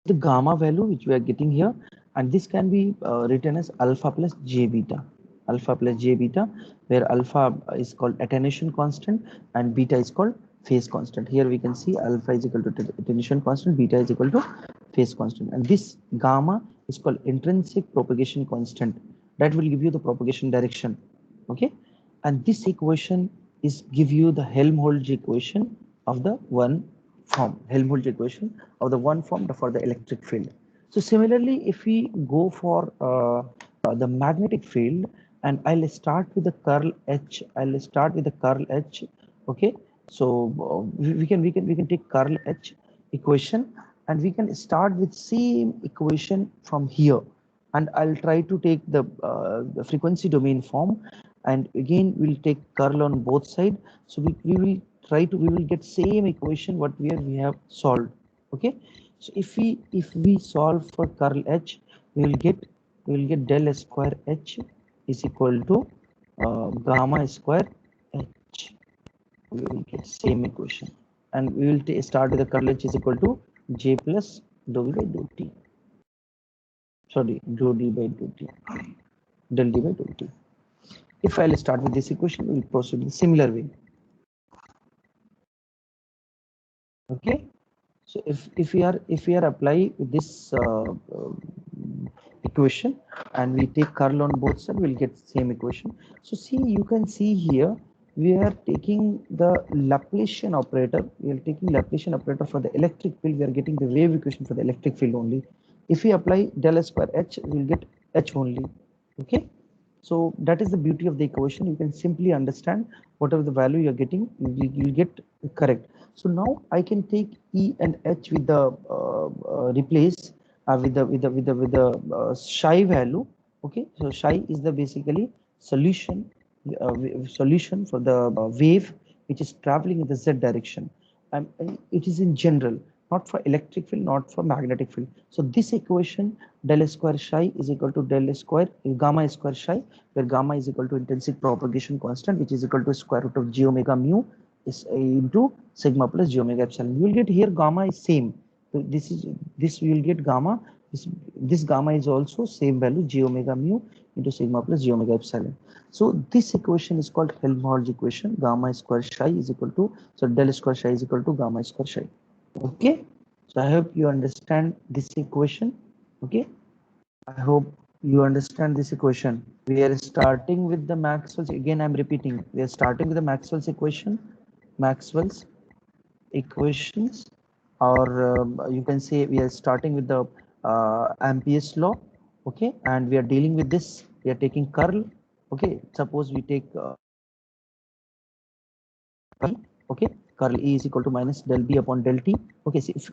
the gamma value which we are getting here, and this can be written as alpha plus j beta. Alpha plus j beta, where alpha is called attenuation constant and beta is called phase constant. Here we can see alpha is equal to attenuation constant, beta is equal to phase constant, and this gamma is called intrinsic propagation constant. That will give you the propagation direction. Okay, and this equation is give you the Helmholtz equation of the one form, Helmholtz equation of the one form for the electric field. So similarly, if we go for the magnetic field, and I'll start with the curl H. I'll start with the curl H. Okay, so we can take curl H equation, and we can start with same equation from here, and I'll try to take the frequency domain form, and again we'll take curl on both sides. So we will try to, we will get same equation what we have solved. Okay, so if we solve for curl H, we will get del square H is equal to gamma square H. We will get same equation, and we will start with the curl H is equal to J plus dou v by dou t. Sorry, dou d by dou t, del d by dou t. If I'll start with this equation, we'll proceed in similar way. Okay, so if we are apply this equation, and we take curl on both sides, we'll get same equation. So see, you can see here we are taking the Laplacian operator. We are taking Laplacian operator for the electric field. We are getting the wave equation for the electric field only. If we apply del square H, we'll get H only. Okay, so that is the beauty of the equation. You can simply understand whatever the value you're getting, you'll get correct. So now I can take E and H with the replace with the psi value. Okay, so psi is the basically solution solution for the wave which is traveling in the z direction, and it is in general, not for electric field, not for magnetic field. So this equation del square psi is equal to del square gamma square psi, where gamma is equal to intrinsic propagation constant, which is equal to square root of j omega mu is into sigma plus j omega epsilon. You will get here gamma is same. So this we will get gamma. This gamma is also same value j omega mu into sigma plus j omega epsilon. So this equation is called Helmholtz equation. Gamma square psi is equal to, so del square psi is equal to gamma square psi. Okay, so I hope you understand this equation. Okay, I hope you understand this equation. We are starting with the Maxwell's, again I'm repeating, we are starting with the Maxwell's equation, Maxwell's equations, or you can say we are starting with the Ampere's law. Okay, and we are dealing with this, we are taking curl. Okay, suppose we take okay, curl E is equal to minus del B upon del T. Okay, so if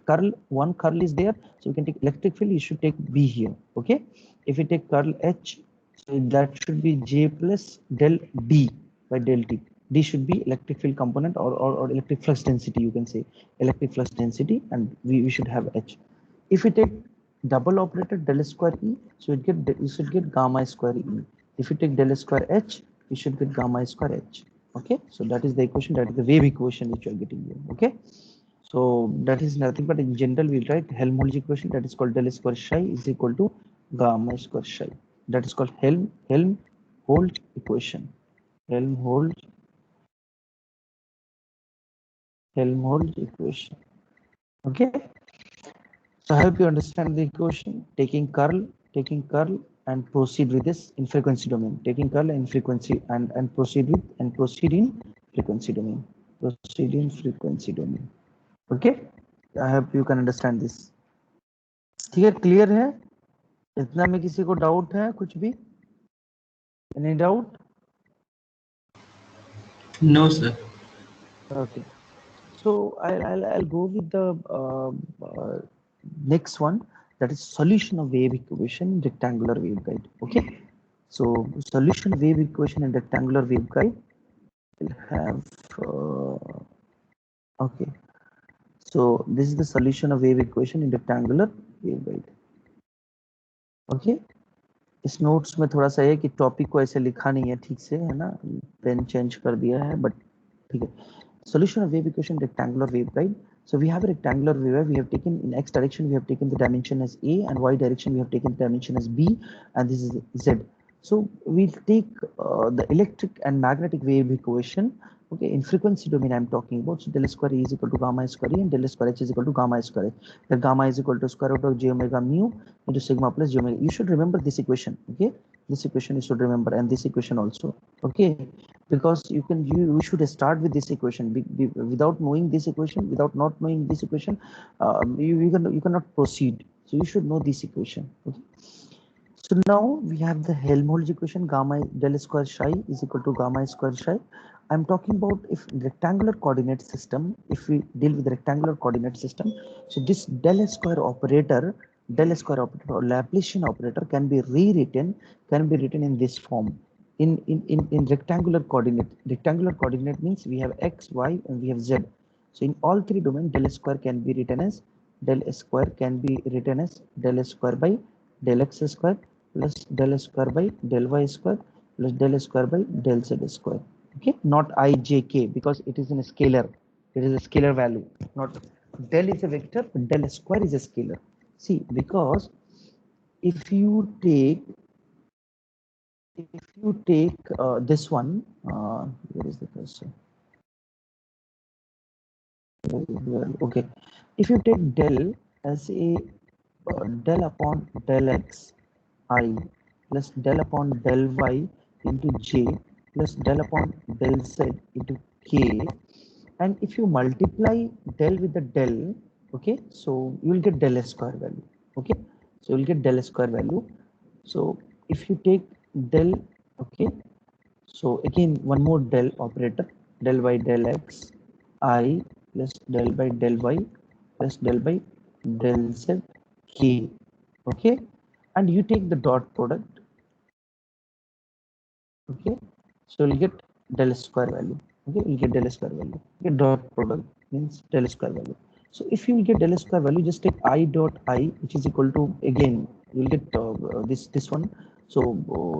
one curl is there, so we can take electric field, you should take B here. Okay, if we take curl H, so that should be J plus del D by del T. D should be electric field component, or electric flux density, you can say electric flux density, and we should have H. If we take double operator del square E, so you should get gamma square E. If you take del square H, you should get gamma square H. Okay, so that is the equation, that is the wave equation which you are getting here. Okay, so that is nothing but in general we'll write Helmholtz equation, that is called del square psi is equal to gamma square psi. That is called Helmholtz equation. Helmholtz equation. Okay, so I hope you understand the equation. Taking curl and proceed with this in frequency domain. Taking curl and frequency and proceed in frequency domain. Proceed in frequency domain. Okay, I hope you can understand this. Clear है? इतना में किसी को doubt है कुछ भी? Any doubt? No, sir. Okay, so I'll go with the next one, that is solution of wave equation in rectangular waveguide. Okay, so solution wave equation in rectangular waveguide will have okay, so this is the solution of wave equation in rectangular waveguide. Okay, इस notes में थोड़ा सा है कि topic को ऐसे लिखा नहीं है ठीक से, है ना, पेन चेंज कर दिया है, बट ठीक है. Solution of wave equation rectangular waveguide. So we have a rectangular wave where we have taken in x direction, we have taken the dimension as a, and y direction we have taken the dimension as b, and this is z. So we'll take the electric and magnetic wave equation. Okay, in frequency domain I'm talking about. So del square E is equal to gamma square E, and del square H is equal to gamma square H. The gamma is equal to square root of j omega mu into sigma plus j omega. You should remember this equation. Okay, this equation you should remember, and this equation also. Okay, because you should start with this equation. Without knowing this equation, without not knowing this equation, you cannot proceed. So you should know this equation. Okay. So now we have the Helmholtz equation, gamma del square psi is equal to gamma square psi. I'm talking about if rectangular coordinate system, if we deal with the rectangular coordinate system, so this del square operator or Laplacian operator can be written in this form. In rectangular coordinate means we have x, y, and we have z. So in all three domains, del square can be written as del square by del x square plus del square by del y square plus del square by del z square. Okay, not ijk, because it is in a scalar. It is a scalar value. Not del is a vector, but del square is a scalar. See, because if you take this one, where is the cursor? Okay, if you take del as a del upon del x I plus del upon del y into j plus del upon del z into k, and if you multiply del with the del, okay, so you will get del square value. Okay, so you'll get del square value. So if you take del, okay, so again one more del operator, del by del x I plus del by del y plus del by del z k. Okay, and you take the dot product. Okay, so you'll get del square value. Okay, you'll get del square value. Okay, dot product means del square value. So if you will get del square value, just take I dot I, which is equal to, again you'll get this one. So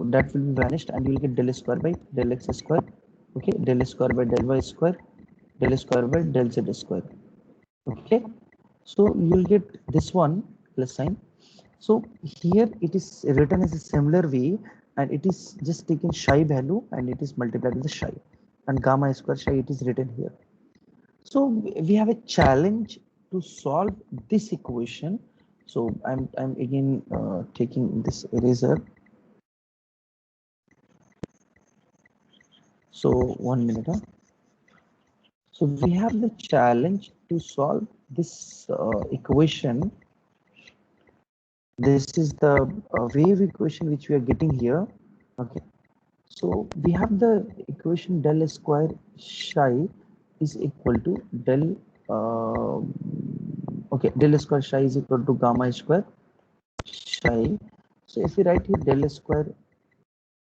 that will be vanished, and you will get del square by del x square. Okay, del square by del y square, del square by del z square. Okay, so you will get this one plus sign. So here it is written as a similar way, and it is just taken psi value and it is multiplied with the psi, and gamma square psi it is written here. So we have a challenge to solve this equation. So I'm again taking this eraser. So 1 minute. So we have the challenge to solve this equation. This is the wave equation which we are getting here. Okay, so we have the equation del square psi is equal to del okay, del square psi is equal to gamma square psi. So if we write here del square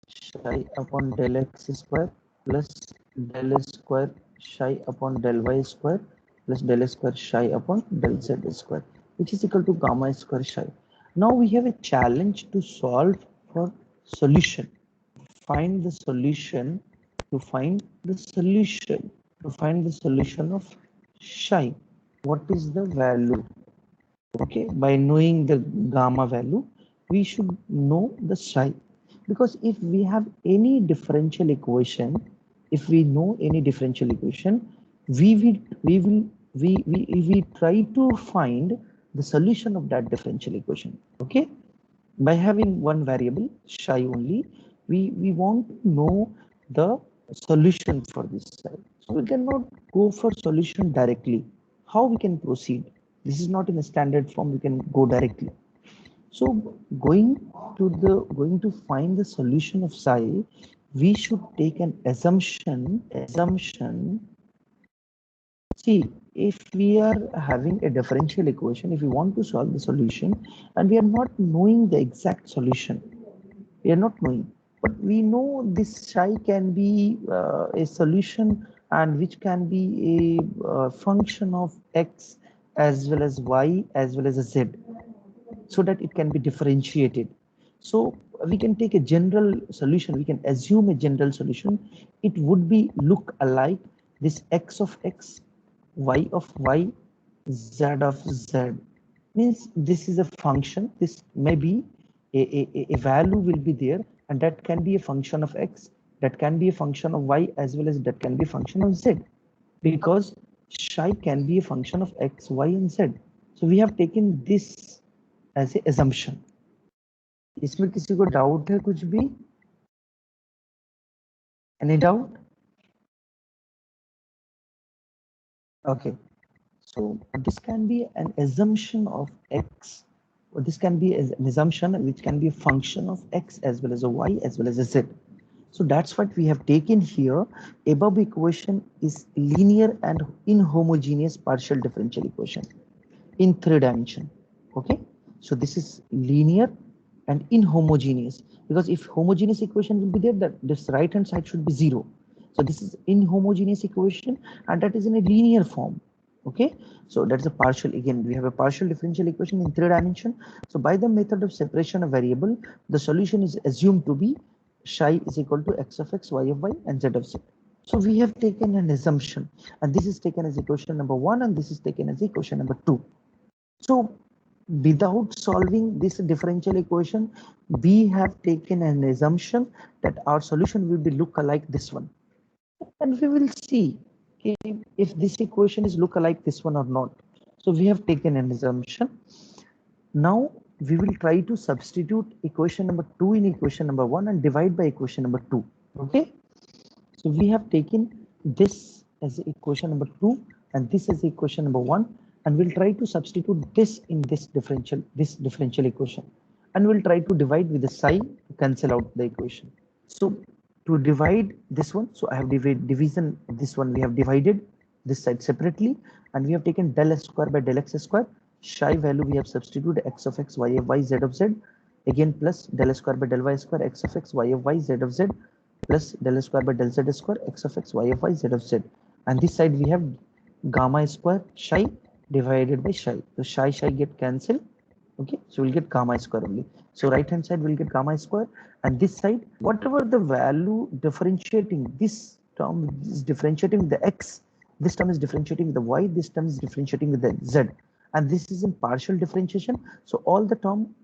psi upon del x square plus del square psi upon del y square plus del square psi upon del z square, which is equal to gamma square psi. Now we have a challenge to solve for solution. Find the solution to find the solution of psi. What is the value? Okay, by knowing the gamma value, we should know the psi, because if we have any differential equation, if we know any differential equation, we try to find the solution of that differential equation. Okay, by having one variable psi only, we want to know the solution for this psi. So we cannot go for solution directly. How we can proceed? This is not in a standard form. We can go directly. So going to find the solution of psi, we should take an assumption. See, if we are having a differential equation, if we want to solve the solution and we are not knowing the exact solution, we are not knowing, but we know this psi can be a solution, and which can be a function of x as well as y as well as a z, so that it can be differentiated. So we can take a general solution, we can assume a general solution. It would be look alike this x of x, y of y, z of z means this is a function. This may be a value will be there, and that can be a function of x, that can be a function of y, as well as that can be a function of z, because psi can be a function of x, y, and z. So we have taken this as a assumption. इसमें किसी को doubt है कुछ भी? Any doubt? Okay. So this can be an assumption of x, or this can be an assumption which can be a function of x as well as a y as well as a z. So that's what we have taken here. Above equation is linear and inhomogeneous partial differential equation in 3 dimension. Okay, so this is linear and inhomogeneous, because if homogeneous equation will be there, that this right hand side should be 0. So this is inhomogeneous equation, and that is in a linear form. Okay, so that's a partial. Again, we have a partial differential equation in 3 dimension. So by the method of separation of variable, the solution is assumed to be psi is equal to x of x, y of y, and z of z. So we have taken an assumption, and this is taken as equation number 1, and this is taken as equation number 2. So without solving this differential equation, we have taken an assumption that our solution will be look alike this one, and we will see if this equation is look alike this one or not. So we have taken an assumption. Now we will try to substitute equation number 2 in equation number 1 and divide by equation number 2. Okay, so we have taken this as equation number 2 and this as equation number 1, and we'll try to substitute this in this differential equation, and we'll try to divide with the psi to cancel out the equation. So to divide this one, so I have division this one, we have divided this side separately, and we have taken del s square by del x square. Psi value we have substituted x of x, y of y, z of z, again plus del s square by del y square, x of x, y of y, z of z, plus del s square by del z square, x of x, y of y, z of z, and this side we have gamma square psi divided by psi. So psi get cancelled. Okay, so we'll get gamma square only. So right hand side will get gamma square, and this side, whatever the value differentiating, this term is differentiating with the x, this term is differentiating with the y, this term is differentiating with the z, and this is in partial differentiation. So all the term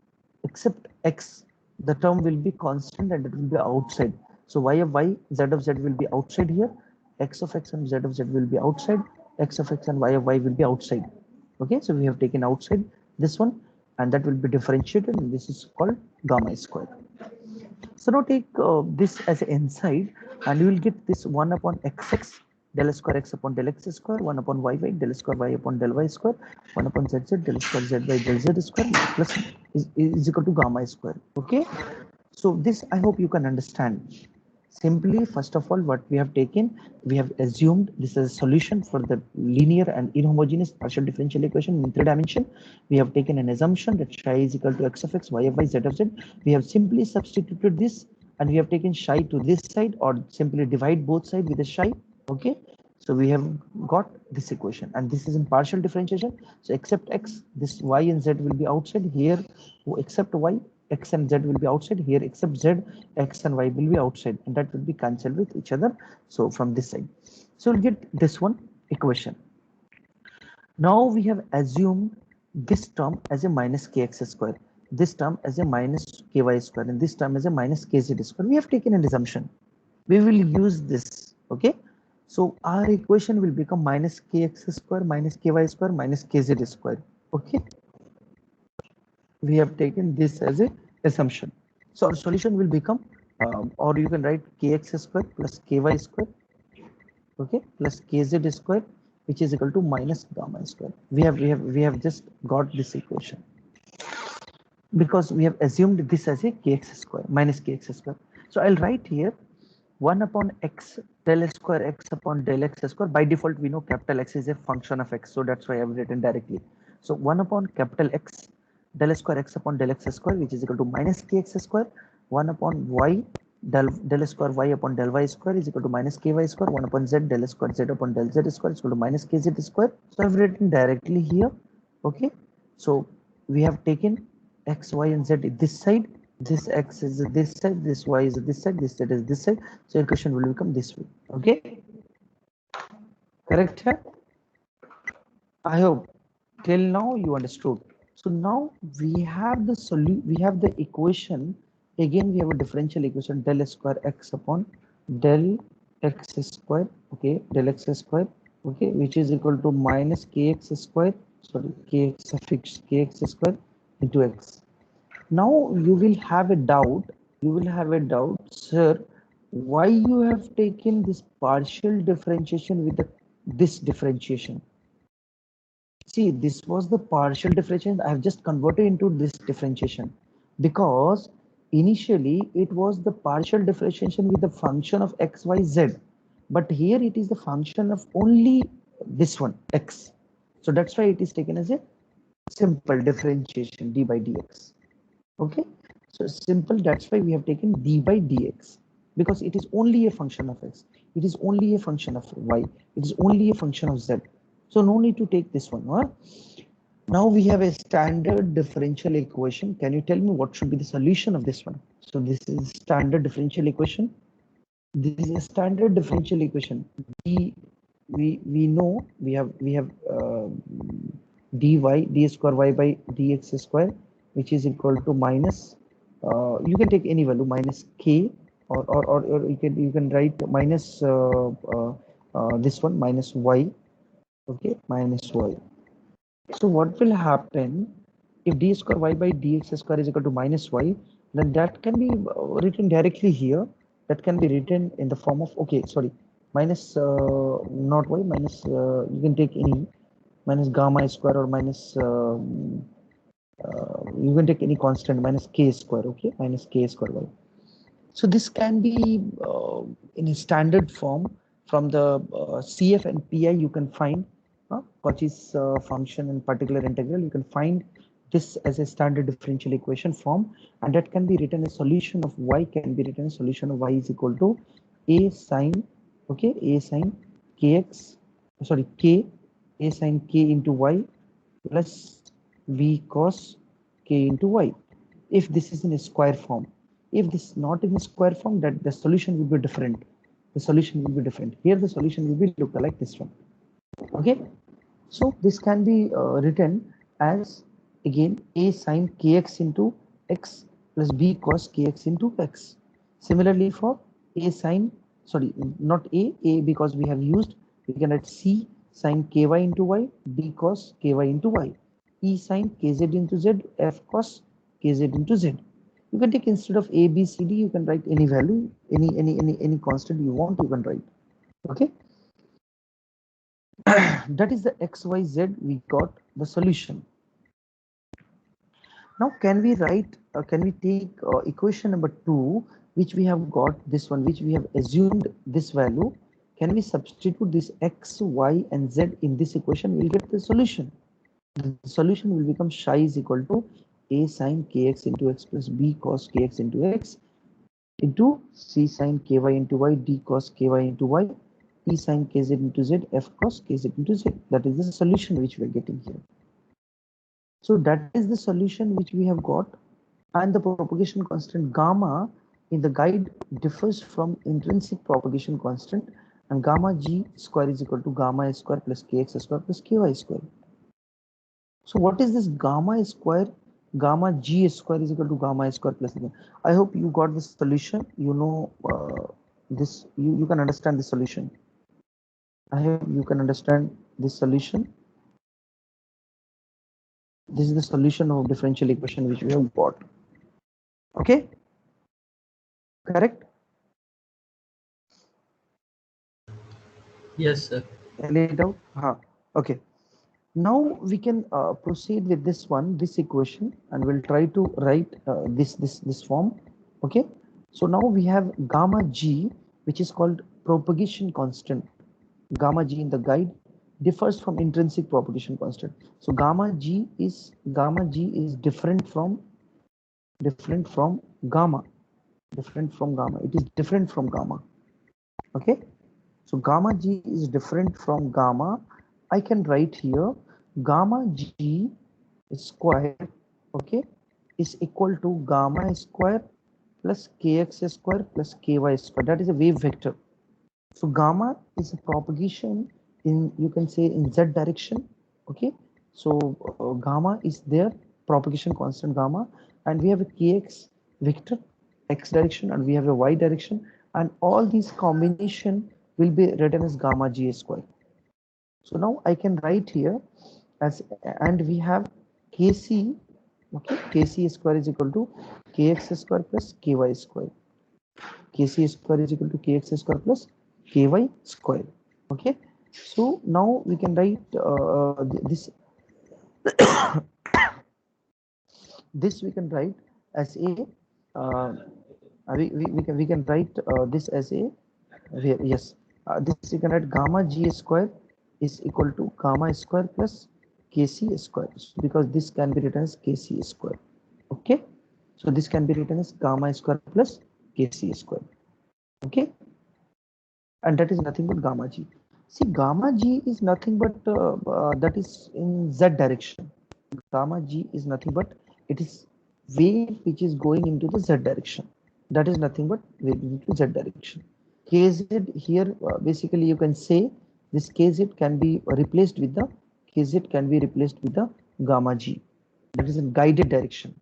except x, the term will be constant and it will be outside. So y of y, z of z will be outside here, x of x and z of z will be outside, x of x and y of y will be outside. Okay, so we have taken outside this one, and that will be differentiated, and this is called gamma square. So now take this as an inside, and you will get this 1 upon xx del square x upon del x square, 1 upon y del square y upon del y square, 1 upon z del square z by del z square, plus is equal to gamma square. Okay, so this I hope you can understand. Simply, first of all, what we have taken, we have assumed this is a solution for the linear and inhomogeneous partial differential equation in 3 dimension. We have taken an assumption that psi is equal to x of x, y of y, z of z. We have simply substituted this, and we have taken psi to this side, or simply divide both sides with a psi. Okay, so we have got this equation, and this is in partial differentiation. So except x, this y and z will be outside here, except y, x and z will be outside here, except z, x and y will be outside, and that will be cancelled with each other. So from this side, so we'll get this one equation. Now we have assumed this term as a minus kx square, this term as a minus ky square, and this term as a minus kz square. We have taken an assumption. We will use this. Okay, so our equation will become minus kx square minus ky square minus kz square. Okay, we have taken this as a assumption. So our solution will become, or you can write kx square plus ky square, okay, plus kz square, which is equal to minus gamma square. We have just got this equation because we have assumed this as a kx square minus kx square. So I'll write here 1 upon x del square x upon del x square. By default, we know capital X is a function of x, so that's why I've written directly. So 1 upon capital X del square x upon del x square, which is equal to minus kx square, 1 upon y del square y upon del y square is equal to minus ky square, 1 upon z del square z upon del z square is equal to minus kz square. So I've written directly here. Okay, so we have taken x, y, and z this side. This x is this side, this y is this side, this side is this side. So equation will become this way. Okay, correct? I hope Till now you understood. So now we have the we have the equation. Again we have a differential equation, del square x upon del x square, okay, del x square, okay, which is equal to minus kx square, sorry, kx suffix kx square into x. Now you will have a doubt, sir, why you have taken this partial differentiation with this differentiation. See, this was the partial differentiation. I have just converted into this differentiation because initially it was the partial differentiation with the function of x, y, z. But here it is the function of only this one, x. So that's why it is taken as a simple differentiation, d by dx. Okay, so simple, that's why we have taken d by dx, because it is only a function of x, it is only a function of y, it is only a function of z. So no need to take this one. Huh? Now we have a standard differential equation. Can you tell me what should be the solution of this one? So this is standard differential equation. This is a standard differential equation. We know we have dy d square y by dx square, which is equal to minus, you can take any value, minus k, or you can write minus this one, minus y, okay, minus y. So what will happen if d square y by dx square is equal to minus y, then that can be written directly here. That can be written in the form of, okay, sorry, minus not y, minus, you can take any, minus gamma square, or minus, you can take any constant, minus k square, okay, minus k square y. So this can be in a standard form from the CF and PI. You can find Cauchy's function and particular integral. You can find this as a standard differential equation form, and that can be written as solution of y, can be written as solution of y is equal to a sine, okay, a sine kx, sorry, k, a sine k into y plus v cos k into y, if this is in a square form. If this is not in a square form, that the solution will be different. The solution will be different. Here the solution will be look like this one. Okay. So this can be written as, again, a sine kx into x plus b cos kx into x. Similarly for a sine, sorry, not a because we have used, we can write c sine ky into y, b cos ky into y, e sine kz into z, f cos kz into z. You can take, instead of a, b, c, d, you can write any value, any constant you want, you can write. Okay. That is the x, y, z. We got the solution. Now can we write, can we take equation number 2, which we have got this one, which we have assumed this value. Can we substitute this x, y, and z in this equation? We'll get the solution. The solution will become psi is equal to a sine kx into x plus b cos kx into x into c sine ky into y, d cos ky into y, e sine kz into z, f cos kz into z. That is the solution which we are getting here. So that is the solution which we have got, and the propagation constant gamma in the guide differs from intrinsic propagation constant, and gamma g square is equal to gamma square plus kx square plus ky square. So what is this gamma square? Gamma g square is equal to gamma square plus. I hope you got the solution. You know this. You can understand the solution. I hope you can understand this solution. This is the solution of differential equation which we have got. Okay, correct? Yes, sir. Any doubt? Okay. Now we can proceed with this one, this equation, and we'll try to write this form. Okay. So now we have gamma g, which is called propagation constant. Gamma g in the guide differs from intrinsic propagation constant. So gamma g is different from gamma. It is different from gamma. Okay. So gamma g is different from gamma. I can write here gamma g square, okay, is equal to gamma square plus kx square plus ky square. That is a wave vector. So gamma is a propagation in, you can say, in z direction. Okay. So gamma is there, propagation constant gamma, and we have a kx vector x direction, and we have a y direction, and all these combination will be written as gamma g square. So now I can write here as, and we have kc, okay, kc square is equal to kx square plus ky square. Kc square is equal to kx square plus ky square. Okay, so now we can write this this we can write as a uh, we can write this as a yes, this we can write gamma g square is equal to gamma square plus kc square, because this can be written as kc square. Okay, so this can be written as gamma square plus kc square. Okay, and that is nothing but gamma g. See, gamma g is nothing but that is in z direction. Gamma g is nothing but it is wave which is going into the z direction. That is nothing but wave into z direction. Kz here, basically you can say this kz can be replaced with the gamma g. That is in guided direction,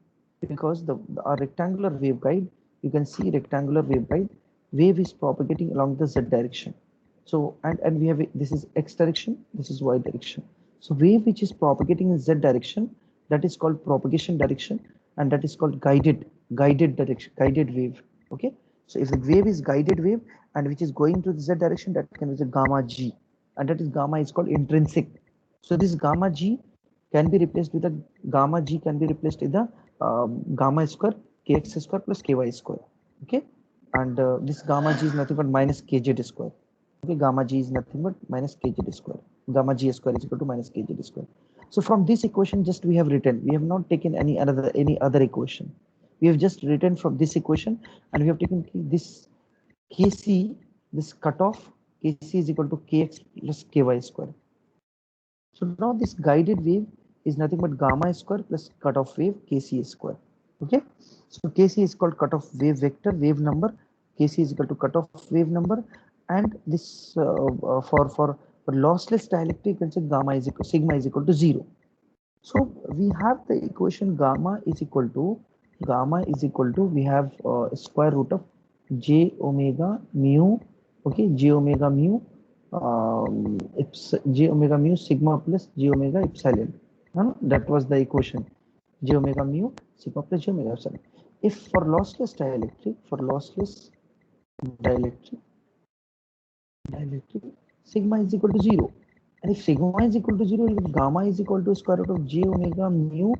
because our rectangular waveguide, you can see rectangular waveguide, wave is propagating along the z direction. So and we have this is x direction, this is y direction. So wave which is propagating in z direction, that is called propagation direction, and that is called guided direction, guided wave. Okay, so if the wave is guided wave and which is going to the z direction, that can be the gamma g, and that is gamma is called intrinsic. So this gamma g can be replaced with a gamma g can be replaced with the gamma square kx square plus ky square. Okay, and this gamma g is nothing but minus kz square. Okay, gamma g is nothing but minus kz square. Gamma g square is equal to minus kz square. So from this equation, just we have written. We have not taken any other equation. We have just written from this equation, and we have taken this kc, this cutoff kc is equal to kx plus ky square. So now this guided wave is nothing but gamma square plus cutoff wave kc square. Okay, so kc is called cutoff wave vector, wave number. Kc is equal to cutoff wave number, and this for lossless dielectric, you can say gamma is equal sigma is equal to 0. So we have the equation gamma is equal to we have square root of j omega mu, okay, j omega mu j omega mu sigma plus j omega epsilon. That was the equation, j omega mu sigma plus j omega epsilon. If for lossless dielectric sigma is equal to 0, and if sigma is equal to 0, gamma is equal to square root of j omega mu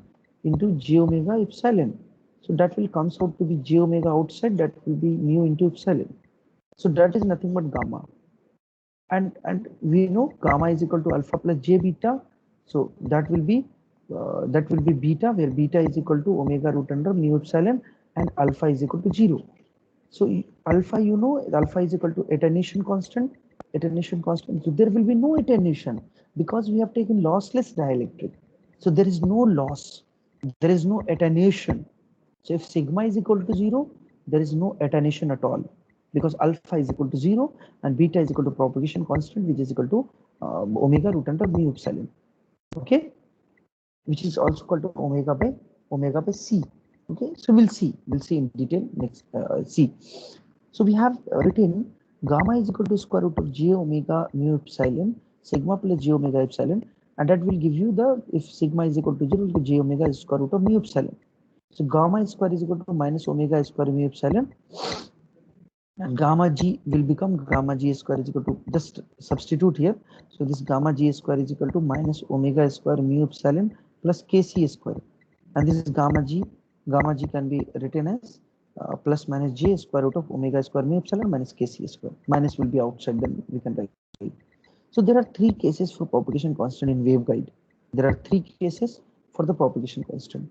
into j omega epsilon. So that will comes out to be j omega outside, that will be mu into epsilon. So that is nothing but gamma. And we know gamma is equal to alpha plus j beta. So that will be beta, where beta is equal to omega root under mu epsilon, and alpha is equal to 0. So alpha, you know, alpha is equal to attenuation constant. So there will be no attenuation because we have taken lossless dielectric. So there is no loss, there is no attenuation. So if sigma is equal to 0, there is no attenuation at all, because alpha is equal to 0 and beta is equal to propagation constant, which is equal to omega root under mu epsilon. Okay, which is also called to omega by c. Okay, so we'll see in detail next. See, so we have written gamma is equal to square root of j omega mu epsilon sigma plus j omega epsilon, and that will give you the, if sigma is equal to 0, j omega is square root of mu epsilon. So gamma square is equal to minus omega square mu epsilon, and gamma g will become gamma g square is equal to, just substitute here. So this gamma g square is equal to minus omega square mu epsilon plus kc square, and this is gamma g can be written as plus minus j square root of omega square mu epsilon minus kc square. Minus will be outside, then we can write. So there are three cases for propagation constant in waveguide. There are three cases for the propagation constant.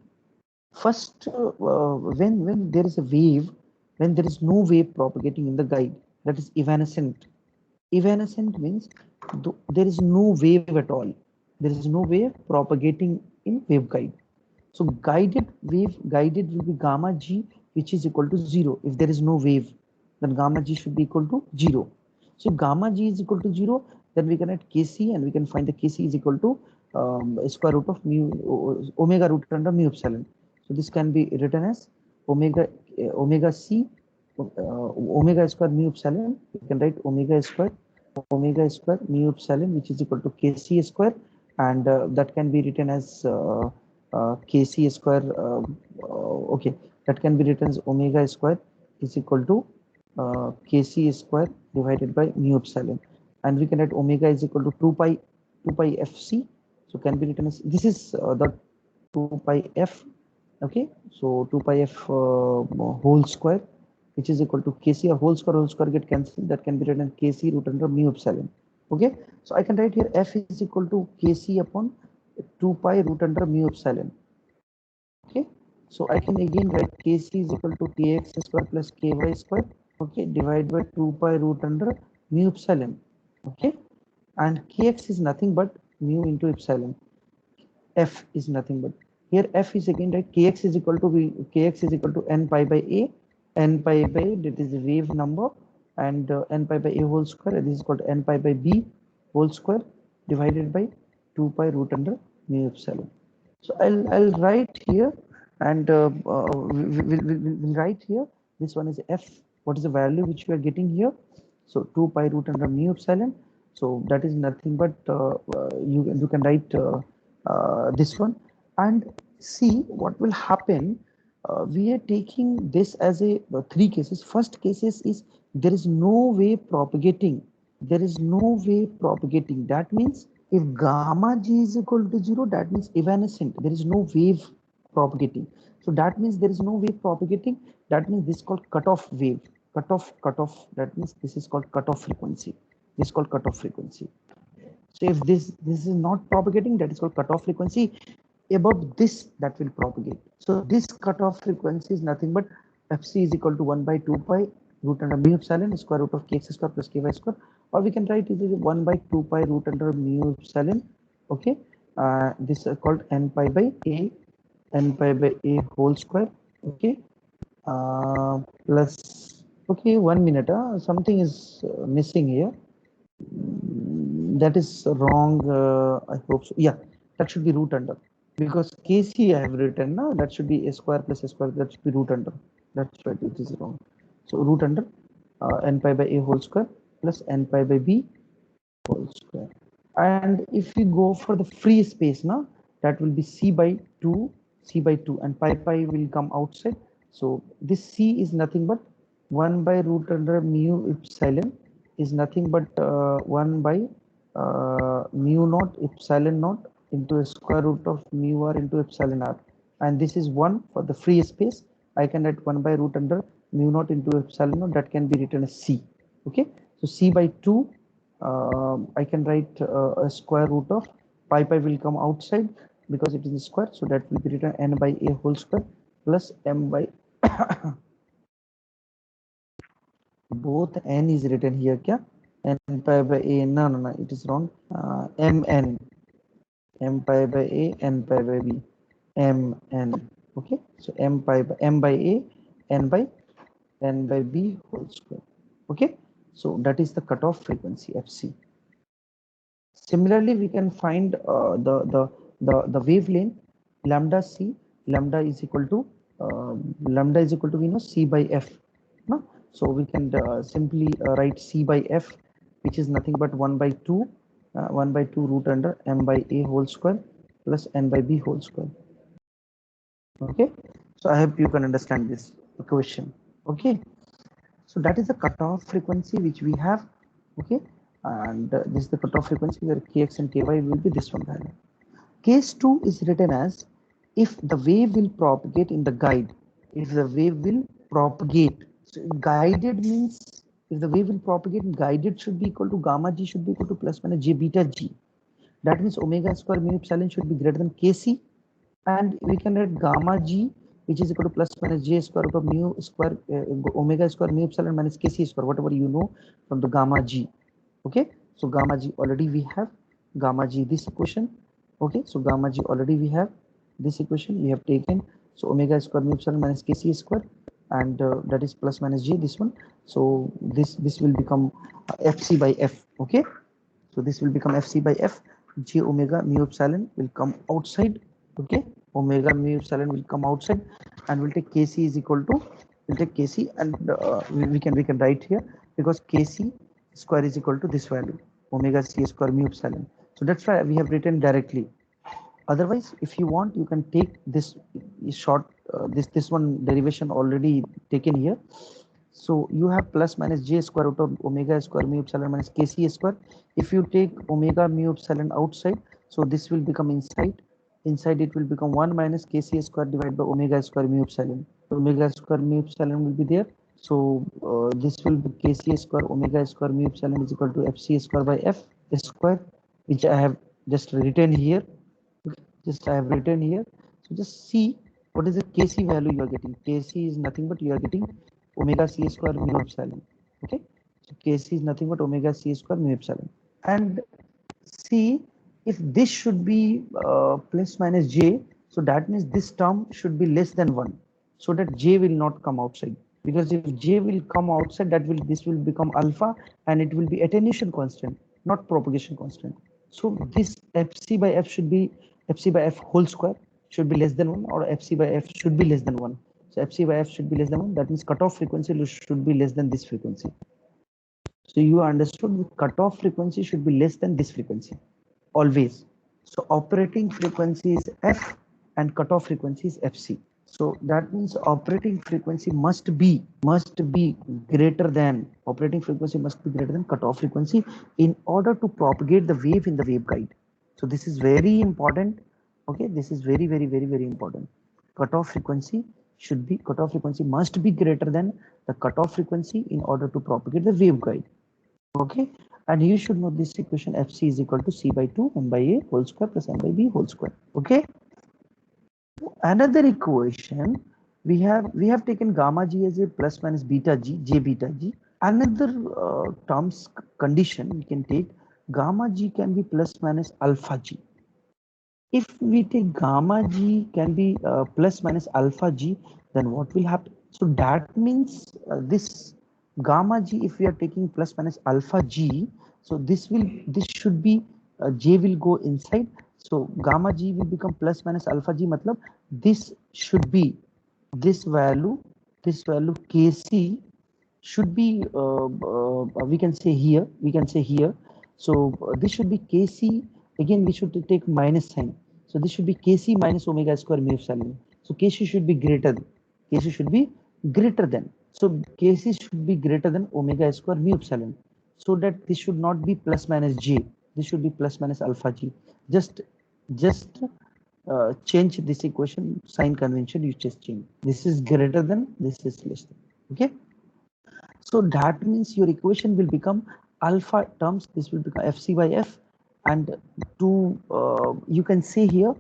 First, when there is a wave, when there is no wave propagating in the guide, that is evanescent. Evanescent means there is no wave at all. There is no wave propagating in waveguide. So guided will be gamma g, which is equal to 0. If there is no wave, then gamma g should be equal to 0. So if gamma g is equal to 0, then we can add kc, and we can find the kc is equal to square root of mu omega root under mu epsilon. So this can be written as omega omega c omega square mu epsilon. You can write omega square mu epsilon, which is equal to kc square, and that can be written as kc square. Okay, that can be written as omega square is equal to kc square divided by mu epsilon, and we can write omega is equal to 2 pi fc. So can be written as this is the 2 pi f. Okay, so 2 pi f whole square, which is equal to kc, or whole square get cancelled, that can be written kc root under mu epsilon. Okay, so I can write here f is equal to kc upon 2 pi root under mu epsilon. Okay, so I can again write kc is equal to kx square plus ky square, okay, divided by 2 pi root under mu epsilon. Okay, and kx is nothing but mu into epsilon. F is nothing but, here f is again, right, kx is equal to kx is equal to n pi by a, n pi by, that is the wave number, and n pi by a whole square, this is called n pi by b whole square, divided by 2 pi root under mu epsilon. So I'll write here, and we'll write here, this one is f, what is the value which we are getting here? So 2 pi root under mu epsilon, so that is nothing but you can write this one, and see what will happen. We are taking this as a three cases. First cases is there is no way propagating, that means if gamma g is equal to 0, that means evanescent, there is no wave propagating. So that means there is no wave propagating, that means this is called cutoff wave, cutoff, that means this is called cutoff frequency, this is called cutoff frequency. So if this is not propagating, that is called cutoff frequency. Above this, that will propagate. So this cutoff frequency is nothing but fc is equal to 1 by 2 pi root under mu epsilon square root of kx square plus ky square, or we can write it as 1 by 2 pi root under mu epsilon. Okay, this is called n pi by a whole square. Okay, plus, okay, 1 minute, something is missing here. That is wrong. I hope so. Yeah, that should be root under, because kc I have written now, that should be a square plus a square, that should be root under. That's right, it is wrong. So root under n pi by a whole square plus n pi by b whole square. And if we go for the free space now, that will be c by 2, and pi will come outside. So this c is nothing but 1 by root under mu epsilon is nothing but 1 by mu naught epsilon naught into a square root of mu r into epsilon r, and this is 1 for the free space. I can write 1 by root under mu naught into epsilon naught, that can be written as c. Okay, so c by 2, I can write a square root of pi will come outside because it is a square, so that will be written n by a whole square plus m by both n is written here kya, n pi by a, no, it is wrong, mn, m pi by a, n pi by b, mn. Okay, so m by a, n by b whole square. Okay, so that is the cutoff frequency fc. Similarly, we can find the wavelength lambda c. Lambda is equal to we know c by f. No? So we can simply write c by f, which is nothing but 1 by 2 root under m by a whole square plus n by b whole square. Okay, so I hope you can understand this equation. Okay, so that is the cutoff frequency which we have. Okay, and this is the cutoff frequency where kx and ky will be this one value. Case 2 is written as if the wave will propagate in the guide. If the wave will propagate, so guided means if the wave will propagate, guided should be equal to gamma g should be equal to plus minus j beta g. That means omega square mu epsilon should be greater than kc, and we can write gamma g, which is equal to plus minus j square root of mu square omega square mu epsilon minus kc square, whatever you know from the gamma g. Okay, so gamma g already we have, gamma g this equation. Okay, so gamma g already we have this equation we have taken. So omega square mu epsilon minus kc square, and that is plus minus j, this one. So this will become fc by f. Okay, so this will become fc by f, j omega mu epsilon will come outside. Okay, omega mu epsilon will come outside, and we'll take kc is equal to, we'll take kc, and we can write here, because kc square is equal to this value, omega c square mu epsilon. So that's why we have written directly. Otherwise, if you want, you can take this short, this one derivation already taken here. So you have plus minus j square root of omega square mu epsilon minus kc square. If you take omega mu epsilon outside, so this will become inside. Inside it will become 1 minus kc square divided by omega square mu epsilon. Omega square mu epsilon will be there. So this will be kc square omega square mu epsilon is equal to fc square by f square, which I have just written here. Just I have written here. So just see what is the kc value you are getting. Kc is nothing but you are getting omega c square mu epsilon. Okay, so kc is nothing but omega c square mu epsilon. And see, if this should be plus minus j, so that means this term should be less than 1, so that j will not come outside. Because if j will come outside, this will become alpha, and it will be attenuation constant, not propagation constant. So this fc by f should be, fc by f whole square should be less than 1, or fc by f should be less than 1. So fc by f should be less than 1. That means cutoff frequency should be less than this frequency. So you understood, the cutoff frequency should be less than this frequency always. So operating frequency is f and cutoff frequency is fc. So that means operating frequency must be greater than, operating frequency must be greater than cutoff frequency in order to propagate the wave in the waveguide. So this is very important. Okay, this is very important. Cutoff frequency must be greater than the cutoff frequency in order to propagate the waveguide. Okay, and you should know this equation, fc is equal to c by 2 m by a whole square plus m by b whole square. Okay, another equation, we have taken gamma g as a plus minus beta g, j beta g. Another terms condition we can take, gamma g can be plus minus alpha g. If we take gamma g can be plus minus alpha g, then what will happen? So that means this gamma g, if we are taking plus minus alpha g, so this should be j will go inside. So gamma g will become plus minus alpha g, matlab this should be, this value kc should be we can say here. So this should be kc, again we should take minus sign. So this should be kc minus omega square mu epsilon. So kc should be greater than, so kc should be greater than omega square mu epsilon, so that this should not be plus minus j, this should be plus minus alpha g. Just change this equation, sign convention, you just change, this is greater than, this is less than. Okay, so that means your equation will become alpha terms, this will become fc by f, and to you can say here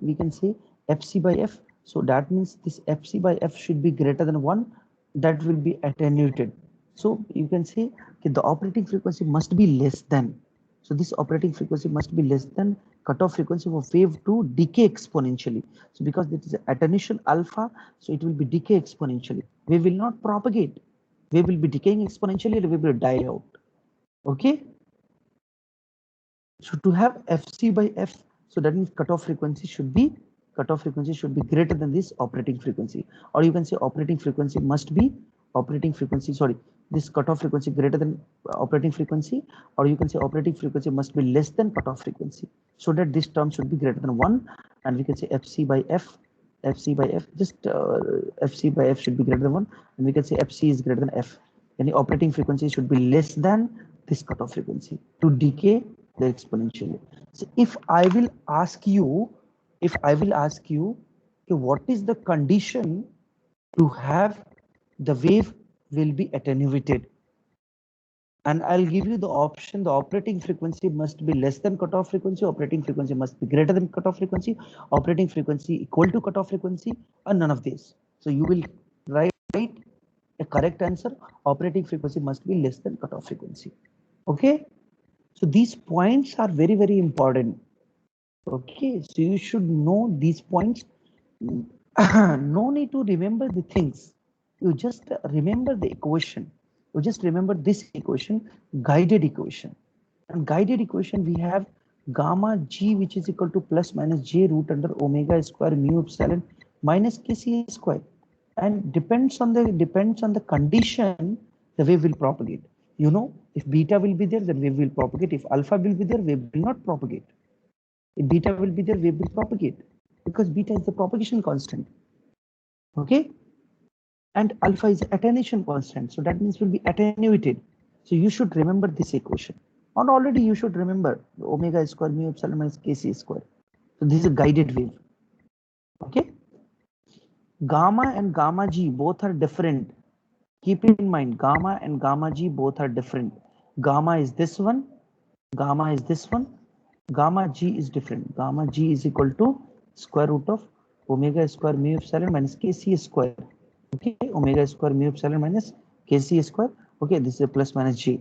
we can say fc by f. So that means this fc by f should be greater than 1, that will be attenuated. So you can say okay, the operating frequency must be less than, so this operating frequency must be less than cutoff frequency for wave to decay exponentially. So because this is attenuation alpha, so it will be decay exponentially, we will not propagate, we will be decaying exponentially, and we will die out. Okay, so to have fc by f, so that means cutoff frequency should be greater than this operating frequency, or you can say operating frequency must be this cutoff frequency greater than operating frequency, or you can say operating frequency must be less than cutoff frequency, so that this term should be greater than 1, and we can say fc by f just fc by f should be greater than 1, and we can say fc is greater than f, and the operating frequency should be less than this cutoff frequency to decay the exponentially. So if I will ask you, okay, what is the condition to have the wave will be attenuated, and I'll give you the option, the operating frequency must be less than cutoff frequency, operating frequency must be greater than cutoff frequency, operating frequency equal to cutoff frequency, or none of this. So you will write a correct answer, operating frequency must be less than cutoff frequency. Okay, so these points are very important. Okay, so you should know these points. No need to remember the things, you just remember the equation, you just remember this equation, guided equation. And guided equation we have gamma g which is equal to plus minus j root under omega square mu epsilon minus kc square, and depends on the condition the wave will propagate. You know, if beta will be there, then wave will propagate. If alpha will be there, wave will not propagate. If beta will be there, wave will propagate, because beta is the propagation constant. Okay, and alpha is attenuation constant, so that means will be attenuated. So you should remember this equation, and already you should remember omega square mu epsilon minus kc square. So this is a guided wave. Okay, gamma and gamma g both are different. Keep in mind, gamma and gamma g both are different. Gamma is this one, gamma is this one, gamma g is different. Gamma g is equal to square root of omega square mu epsilon minus kc square. Okay, omega square mu epsilon minus kc square. Okay, this is a plus minus j.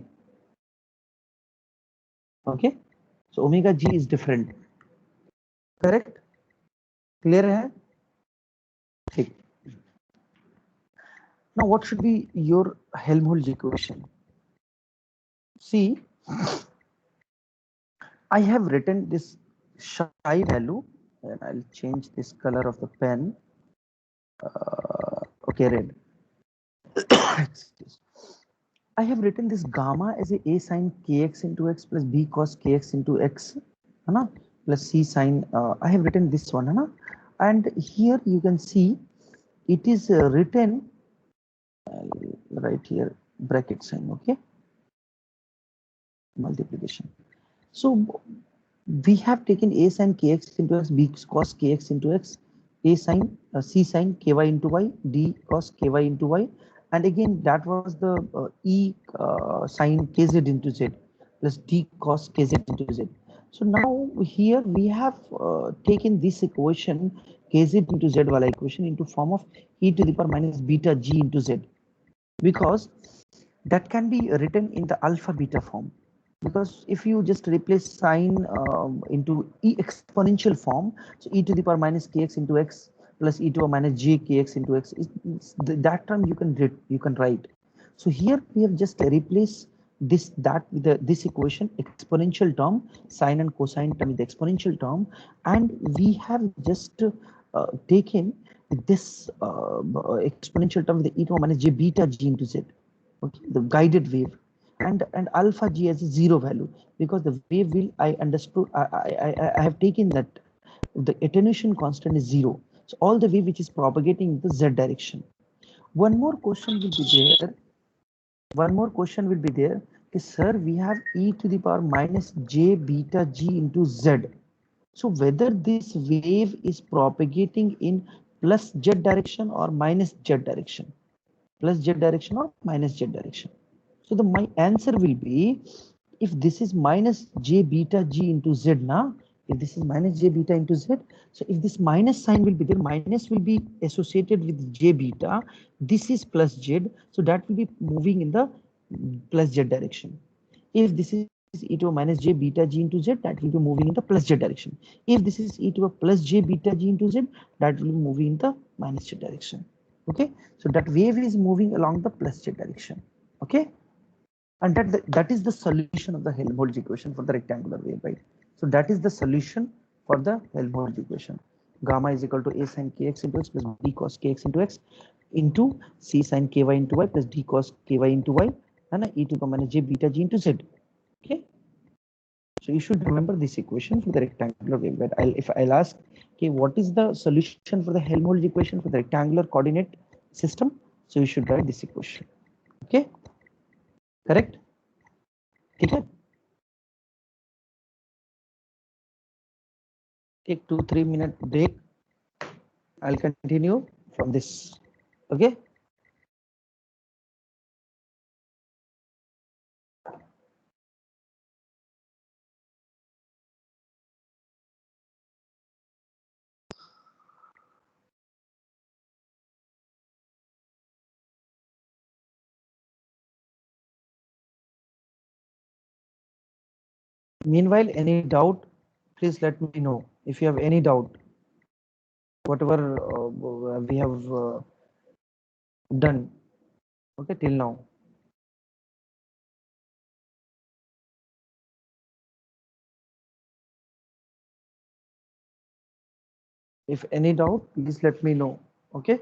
Okay, so omega g is different. Correct? Clear hai? Okay. Now, what should be your Helmholtz equation? See, I have written this psi value, and I'll change this color of the pen. Okay, red. I have written this gamma as a sine kx into x plus b cos kx into x, है plus c sine. I have written this one, है and here you can see it is written right here bracket sign. Okay, multiplication. So we have taken a sine kx into x, b cos kx into x, a sine c sine ky into y, d cos ky into y, and again that was the e sine kz into z plus d cos kz into z. So now here we have taken this equation kz into z wala equation into form of e to the power minus beta g into z, because that can be written in the alpha beta form. Because if you just replace sine into e exponential form, so e to the power minus kx into x plus e to the power minus j kx into x, that term you can write. So here we have just replaced that with this equation, exponential term, sine and cosine term is the exponential term, and we have just taken this exponential term with the e to the power minus j beta g into z. Okay, the guided wave, and alpha g as a zero value, because the wave will, I understood, I have taken that the attenuation constant is zero, so all the wave which is propagating in the z direction. One more question will be there. One more question will be there. Okay, sir, we have e to the power minus j beta g into z. So whether this wave is propagating in plus z direction or minus z direction, plus z direction or minus z direction. So the my answer will be, if this is minus j beta g into z now, if this is minus j beta into z, so if this minus sign will be there, minus will be associated with j beta, this is plus z, so that will be moving in the plus z direction. If this is e to a minus j beta g into z, that will be moving in the plus z direction. If this is e to a plus j beta g into z, that will be moving in the minus z direction. Okay, so that wave is moving along the plus z direction. Okay, and that is the solution of the Helmholtz equation for the rectangular wave, right? So that is the solution for the Helmholtz equation. Gamma is equal to a sine kx into x plus b cos kx into x into c sine ky into y plus d cos ky into y, and e to the minus j beta g into z. Okay, so you should remember this equation for the rectangular wave. But if I'll ask, okay, what is the solution for the Helmholtz equation for the rectangular coordinate system? So you should write this equation. Okay, correct? Okay. Take 2-3 minute break. I'll continue from this. Okay. Meanwhile, any doubt, please let me know. If you have any doubt, whatever we have done, okay, till now. If any doubt, please let me know. Okay.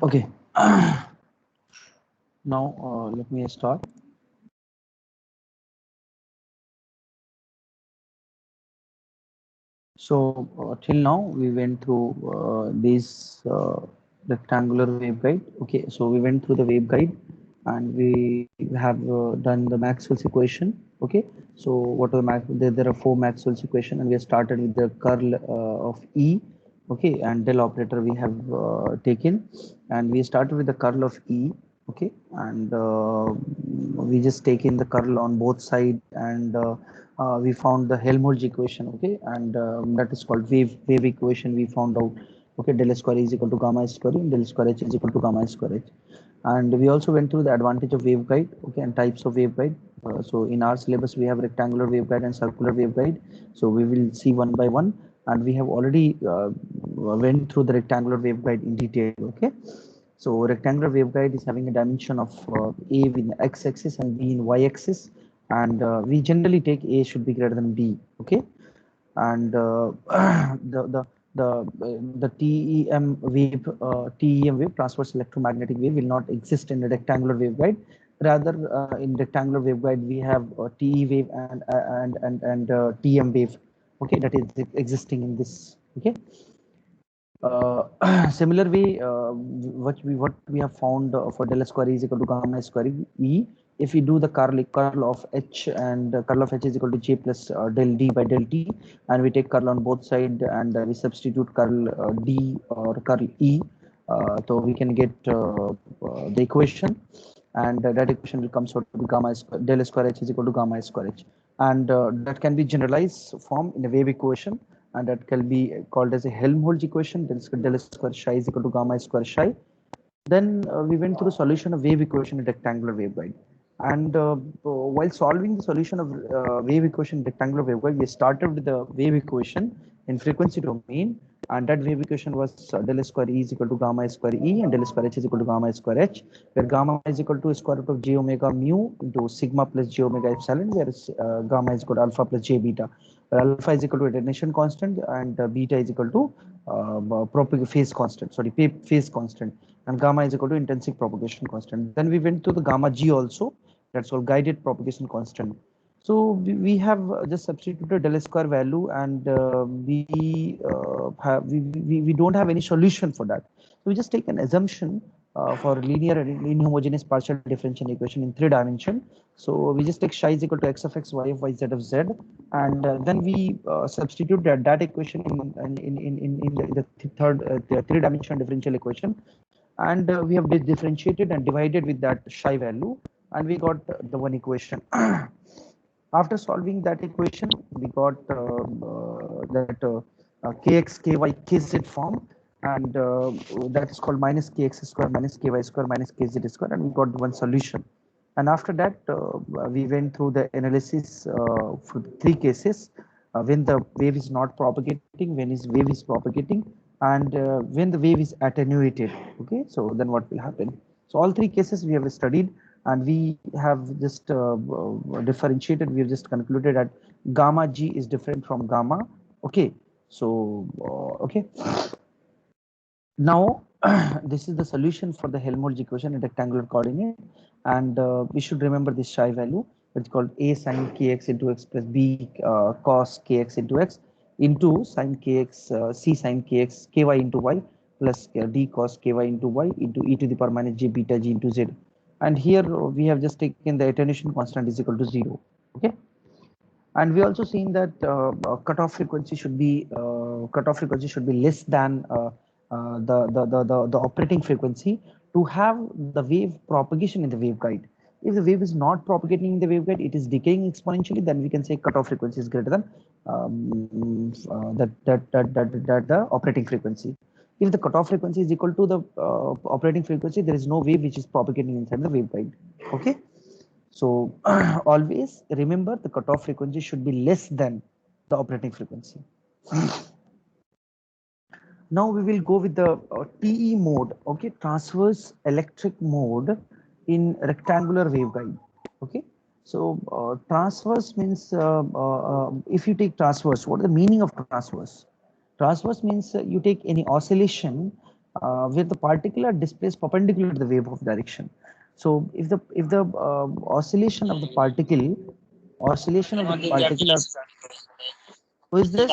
Okay. Now let me start. So till now we went through this rectangular waveguide. Okay, so we went through the waveguide and we have done the Maxwell's equation. Okay, so what are the there are four Maxwell's equation, and we have started with the curl of E. Okay, and del operator we have taken, and we started with the curl of E. Okay, and we just take in the curl on both sides, and we found the Helmholtz equation. Okay, and that is called wave equation. We found out, okay, del square is equal to gamma square and del square h is equal to gamma square h. And we also went through the advantage of waveguide, okay, and types of waveguide. So in our syllabus we have rectangular waveguide and circular waveguide, so we will see one by one, and we have already went through the rectangular waveguide in detail. Okay, so rectangular waveguide is having a dimension of a in x-axis and b in y-axis, and we generally take a should be greater than b. Okay, and the the the TEM wave, transverse electromagnetic wave, will not exist in the rectangular waveguide. Rather, in rectangular waveguide we have TE wave and TM wave. Okay, that is existing in this. Okay, Similar way, what we have found for del square is equal to gamma square e. If we do the curl of h, and curl of h is equal to j plus del d by del t, and we take curl on both sides, and we substitute curl d or curl e, so we can get the equation, and that equation will come out to be gamma square del square h is equal to gamma square h, and that can be generalized form in a wave equation, and that can be called as a Helmholtz equation. Del square psi is equal to gamma square psi. Then we went through solution of wave equation in rectangular waveguide. And while solving the solution of wave equation in rectangular waveguide, we started with the wave equation in frequency domain. And that wave equation was del square E is equal to gamma square E, and del square H is equal to gamma square H, where gamma is equal to square root of j omega mu into sigma plus j omega epsilon, whereas gamma is equal to alpha plus j beta, where alpha is equal to attenuation constant, and beta is equal to phase constant, sorry, phase constant, and gamma is equal to intrinsic propagation constant. Then we went to the gamma g also, that's called guided propagation constant. So we have just substituted del square value, and we don't have any solution for that. So we just take an assumption for linear and inhomogeneous partial differential equation in 3 dimension. So we just take psi is equal to x of x, y of y, z of z, and then we substitute that equation in the third the 3 dimensional differential equation, and we have differentiated and divided with that psi value, and we got the one equation. After solving that equation, we got that kx, ky, kz form, and that is called minus kx square minus ky square minus kz square, and we got one solution. And after that, we went through the analysis for 3 cases: when the wave is not propagating, when is wave is propagating, and when the wave is attenuated. Okay, so then what will happen? So all 3 cases we have studied, and we have just differentiated. We have just concluded that gamma g is different from gamma. Okay, so okay. Now this is the solution for the Helmholtz equation in rectangular coordinate, and we should remember this psi value. It's called a sine kx into x plus b cos kx into x into sine kx c sine kx ky into y plus d cos ky into y into e to the power minus j beta g into z. And here we have just taken the attenuation constant is equal to 0. Okay, and we also seen that cutoff frequency should be less than the operating frequency to have the wave propagation in the waveguide. If the wave is not propagating in the waveguide, it is decaying exponentially, then we can say cutoff frequency is greater than the operating frequency. If the cutoff frequency is equal to the operating frequency, there is no wave which is propagating inside the waveguide. Okay, so always remember the cutoff frequency should be less than the operating frequency. Now we will go with the TE mode, okay, transverse electric mode in rectangular waveguide. Okay, so transverse means if you take transverse, what is the meaning of transverse? Transverse means you take any oscillation where the particle are displaced perpendicular to the wave of direction. So if the oscillation of the particle are, who is this?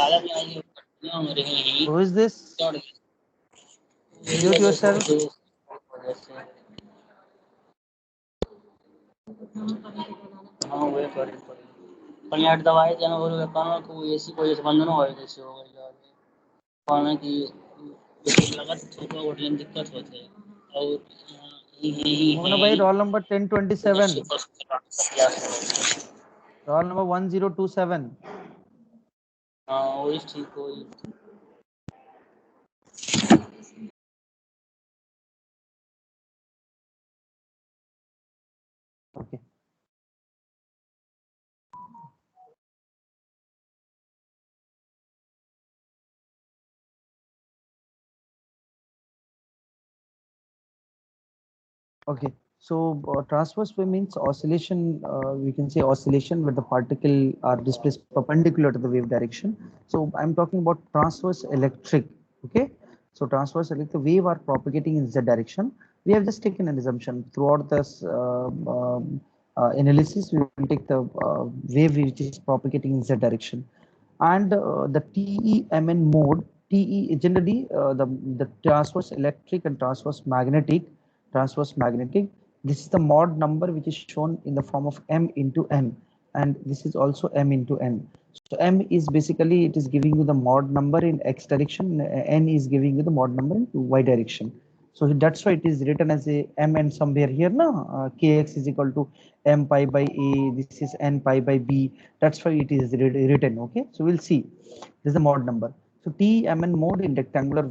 Who is this? Mute yourself. पनियाट दवाई जन और कान को AC को जैसे बंधन हो जैसे हो गया पाना की लगा छोटा होटल में दिक्कत होते और मोहना भाई रोल नंबर 1027, रोल नंबर 1027. हाँ वही ठीक हो Okay. Okay, so transverse wave means oscillation. We can say oscillation where the particle are displaced perpendicular to the wave direction. So I'm talking about transverse electric. Okay, so transverse electric wave are propagating in z direction. We have just taken an assumption throughout this analysis. We will take the wave which is propagating in z direction, and the TEMN mode TE generally the transverse electric and transverse magnetic. This is the mod number which is shown in the form of m into n, and this is also m into n. So m is basically it is giving you the mod number in x direction, n is giving you the mod number in y direction. So that's why it is written as a m and somewhere here now kx is equal to m pi by a. This is n pi by b. That's why it is written. Okay, so we'll see. This is the mod number. So TEMN mode in rectangular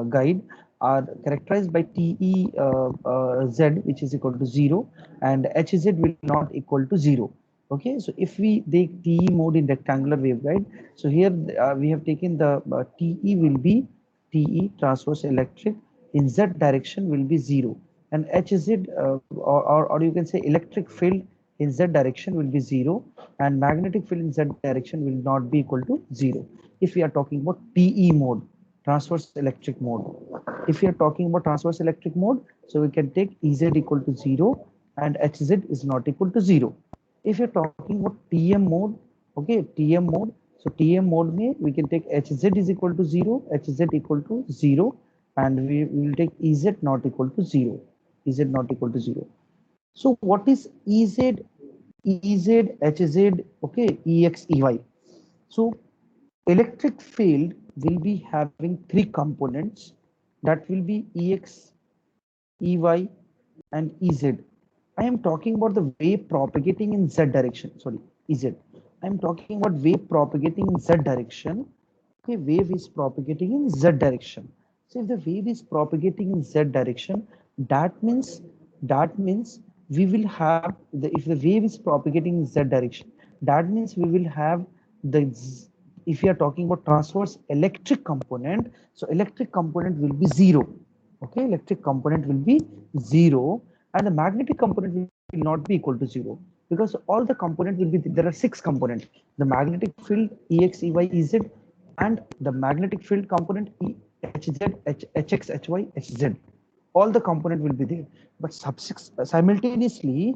guide are characterized by TE which is equal to 0, and HZ will not equal to 0. Okay, so if we take TE mode in rectangular waveguide, so here we have taken the TE will be TE transverse electric in Z direction will be 0, and HZ or you can say electric field in Z direction will be 0, and magnetic field in Z direction will not be equal to 0. If we are talking about TE mode, transverse electric mode. If we are talking about transverse electric mode, so we can take Ez equal to 0 and Hz is not equal to 0. If you're talking about TM mode, okay, TM mode, so TM mode में we can take Hz is equal to 0, Hz equal to 0, and we will take Ez not equal to 0, Ez not equal to 0. So what is Ez, Hz, okay, Ex, Ey? So electric field will be having three components, that will be Ex, Ey, and Ez. I am talking about the wave propagating in Z direction. Sorry, Ez. I am talking about wave propagating in Z direction. Okay, wave is propagating in Z direction. So if the wave is propagating in Z direction, that means we will have if the wave is propagating in Z direction, that means we will have the if we are talking about transverse electric component, so electric component will be 0. Okay, electric component will be 0, and the magnetic component will not be equal to 0, because all the component will be, there are 6 components: the magnetic field Ex, Ey, Ez, and the magnetic field component Hz, Hx, Hy, Hz. All the component will be there, but simultaneously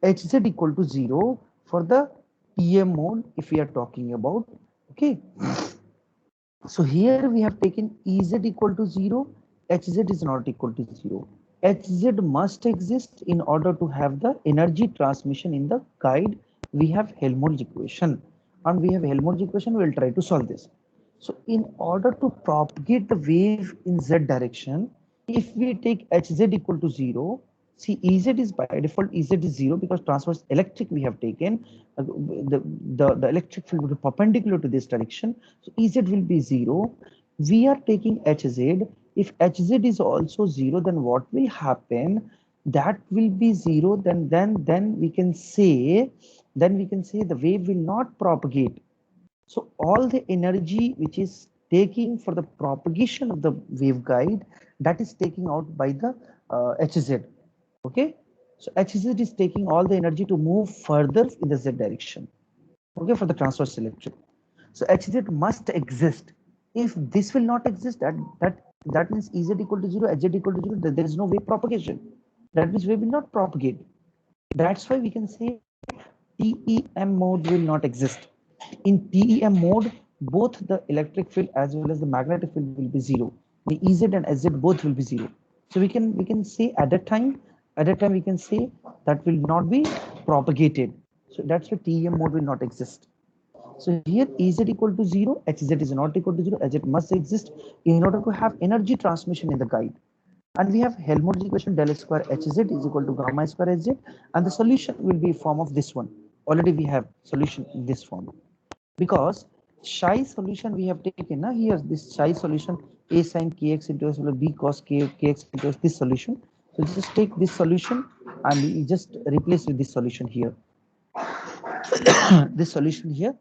Hz equal to 0 for the TM mode if we are talking about. Okay, so here we have taken Ez equal to 0, Hz is not equal to 0. Hz must exist in order to have the energy transmission in the guide. We have Helmholtz equation, and we have Helmholtz equation. We will try to solve this. So in order to propagate the wave in Z direction, if we take Hz equal to 0, see Ez is by default Ez is 0 because transverse electric we have taken, the electric field will be perpendicular to this direction, so Ez will be 0. We are taking Hz. If Hz is also 0, then what will happen? That will be 0. Then we can say the wave will not propagate. So all the energy which is taking for the propagation of the waveguide, that is taking out by the Hz. Okay, so Hz is taking all the energy to move further in the Z direction. Okay, for the transverse electric. So Hz must exist. If this will not exist, that means Ez equal to 0, Hz equal to 0, there is no wave propagation. That means wave will not propagate. That's why we can say TEM mode will not exist. In TEM mode, both the electric field as well as the magnetic field will be 0. The Ez and Sz both will be 0. So we can say at that time we can say that will not be propagated. So that's why TEM mode will not exist. So here Ez equal to 0, Hz is not equal to 0, Hz must exist in order to have energy transmission in the guide. And we have Helmholtz equation del square Hz is equal to gamma square Hz, and the solution will be form of this one. Already we have solution in this form, because psi solution we have taken now here, this psi solution a sin kx into s plus b cos kx into s, this solution. So just take this solution and we just replace with this solution here. This solution here,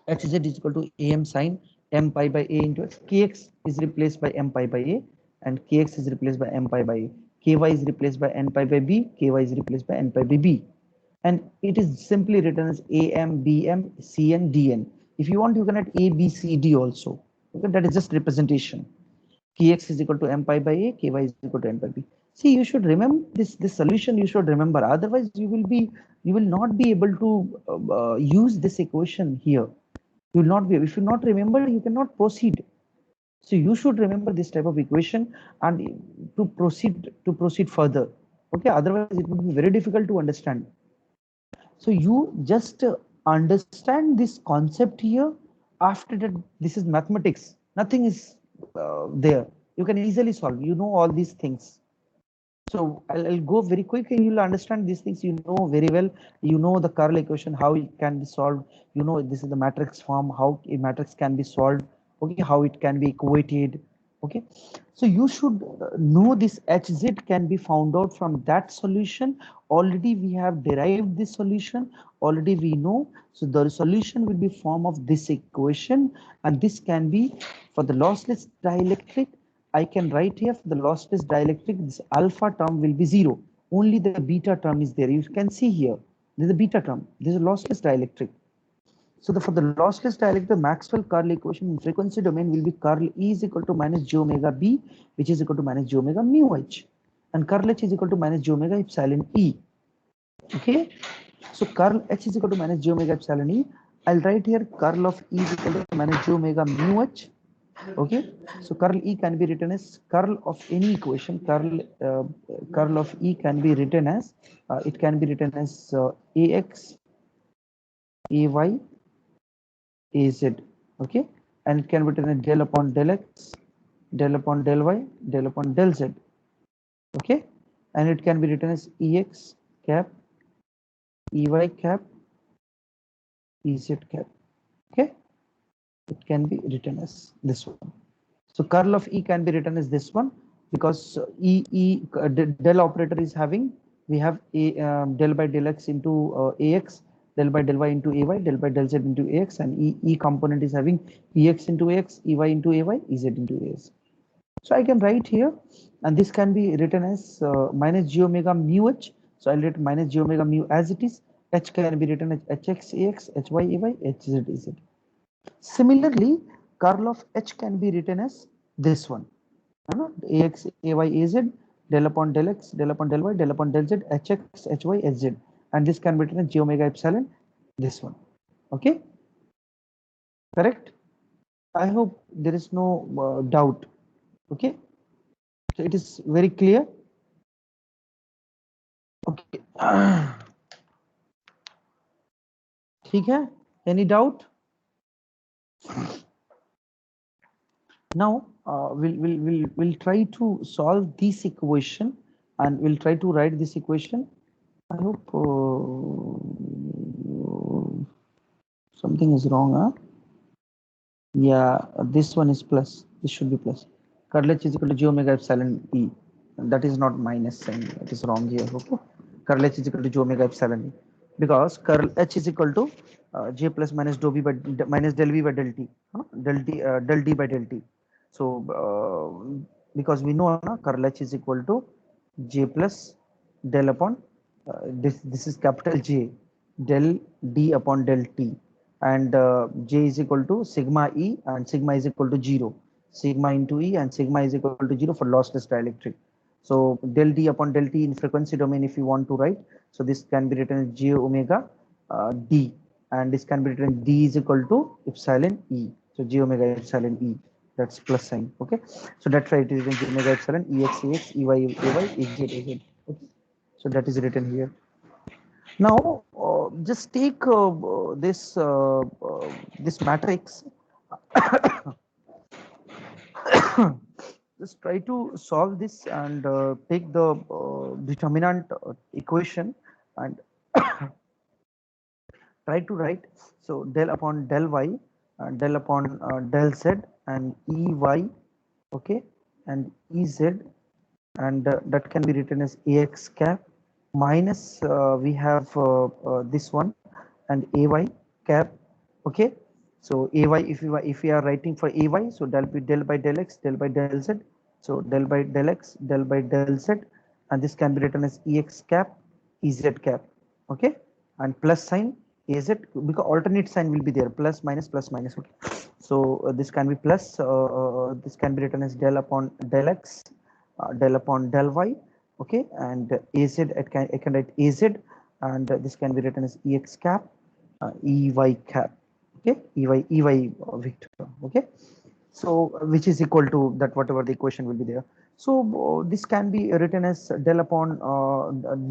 Hz is equal to am sin m pi by a into x. Kx is replaced by m pi by a, and kx is replaced by m pi by a. Ky is replaced by n pi by b. Ky is replaced by n pi by b. And it is simply written as am, bm, cn, dn. If you want, you can add a, b, c, d also. Okay, that is just representation. Kx is equal to m pi by a, ky is equal to n pi b. See, you should remember this solution. You should remember. Otherwise, you will not be able to use this equation here. You will not be, if you not remember, you cannot proceed. So you should remember this type of equation and to proceed further. Okay, otherwise it would be very difficult to understand. So you just understand this concept here. After that, this is mathematics. Nothing is there. You can easily solve. You know all these things. So I'll go very quick and you'll understand these things. You know very well. You know the curl equation, how it can be solved. You know this is the matrix form, how a matrix can be solved. Okay, how it can be equated. Okay, so you should know this hz can be found out from that solution. Already we have derived this solution. Already we know. So the solution will be form of this equation, and this can be for the lossless dielectric. I can write here for the lossless dielectric, this alpha term will be 0. Only the beta term is there. You can see here, this is the beta term. This is a lossless dielectric. So for the lossless dielectric, the Maxwell curl equation in frequency domain will be curl E is equal to minus j omega B, which is equal to minus j omega mu h. And curl H is equal to minus j omega epsilon E. Okay. So curl H is equal to minus j omega epsilon E. I'll write here curl of E is equal to minus j omega mu h. Okay, so curl E can be written as curl of any equation. Curl of E can be written as it can be written as ax, ay, az. Okay, and it can be written as del upon del x, del upon del y, del upon del z. Okay, and it can be written as ex cap, ey cap, ez cap. Okay, it can be written as this one. So curl of E can be written as this one, because del operator is having, we have a del by del x into ax, del by del y into ay, del by del z into ax, and E component is having ex into ax, ey into ay, ez into as. So I can write here, and this can be written as minus j omega mu h. So I'll write minus j omega mu as it is. H can be written as hx ax, hy ay, hz az. Similarly, curl of H can be written as this one, ax, ay, az, del upon del x, del upon del y, del upon del z, hx, hy, hz, and this can be written as j omega epsilon, this one. Okay, correct? I hope there is no doubt. Okay, so it is very clear. Okay. ठीक है? Any doubt? Now we'll try to solve this equation, and we'll try to write this equation. I hope something is wrong, huh? Yeah, this one is plus. This should be plus. Curl H is equal to j omega epsilon E. That is not minus sign. It is wrong here. Okay. Curl H is equal to j omega epsilon E, because curl H is equal to j plus minus dou b by minus del v by del t, del d by del t. So because we know curl H is equal to j plus del upon this is capital J, del d upon del t, and j is equal to sigma E, and sigma is equal to 0, sigma into E, and sigma is equal to 0 for lossless dielectric. So del d upon del t in frequency domain, if you want to write, so this can be written as j omega d, and this can be written d is equal to epsilon E. So j omega epsilon E, that's plus sign. Okay, so that's why it is j omega epsilon ex ax, ey ay, ez az. Okay, so that is written here. Now just take this matrix. Just try to solve this and take the determinant equation and try to write. So del upon del y, del upon del z, and ey, okay, and ez, and that can be written as ax cap minus we have this one, and ay cap. Okay, so ay, if we are writing for ay, so del be del by del x, del by del z, so del by del x, del by del z, and this can be written as ex cap, ez cap. Okay, and plus sign az, because alternate sign will be there, plus minus plus minus. Okay, so this can be plus this can be written as del upon del x, del upon del y. Okay, and az, I can write az, and this can be written as ex cap, ey cap. okay, Ey vector, okay. So which is equal to that whatever the equation will be there. So this can be written as del upon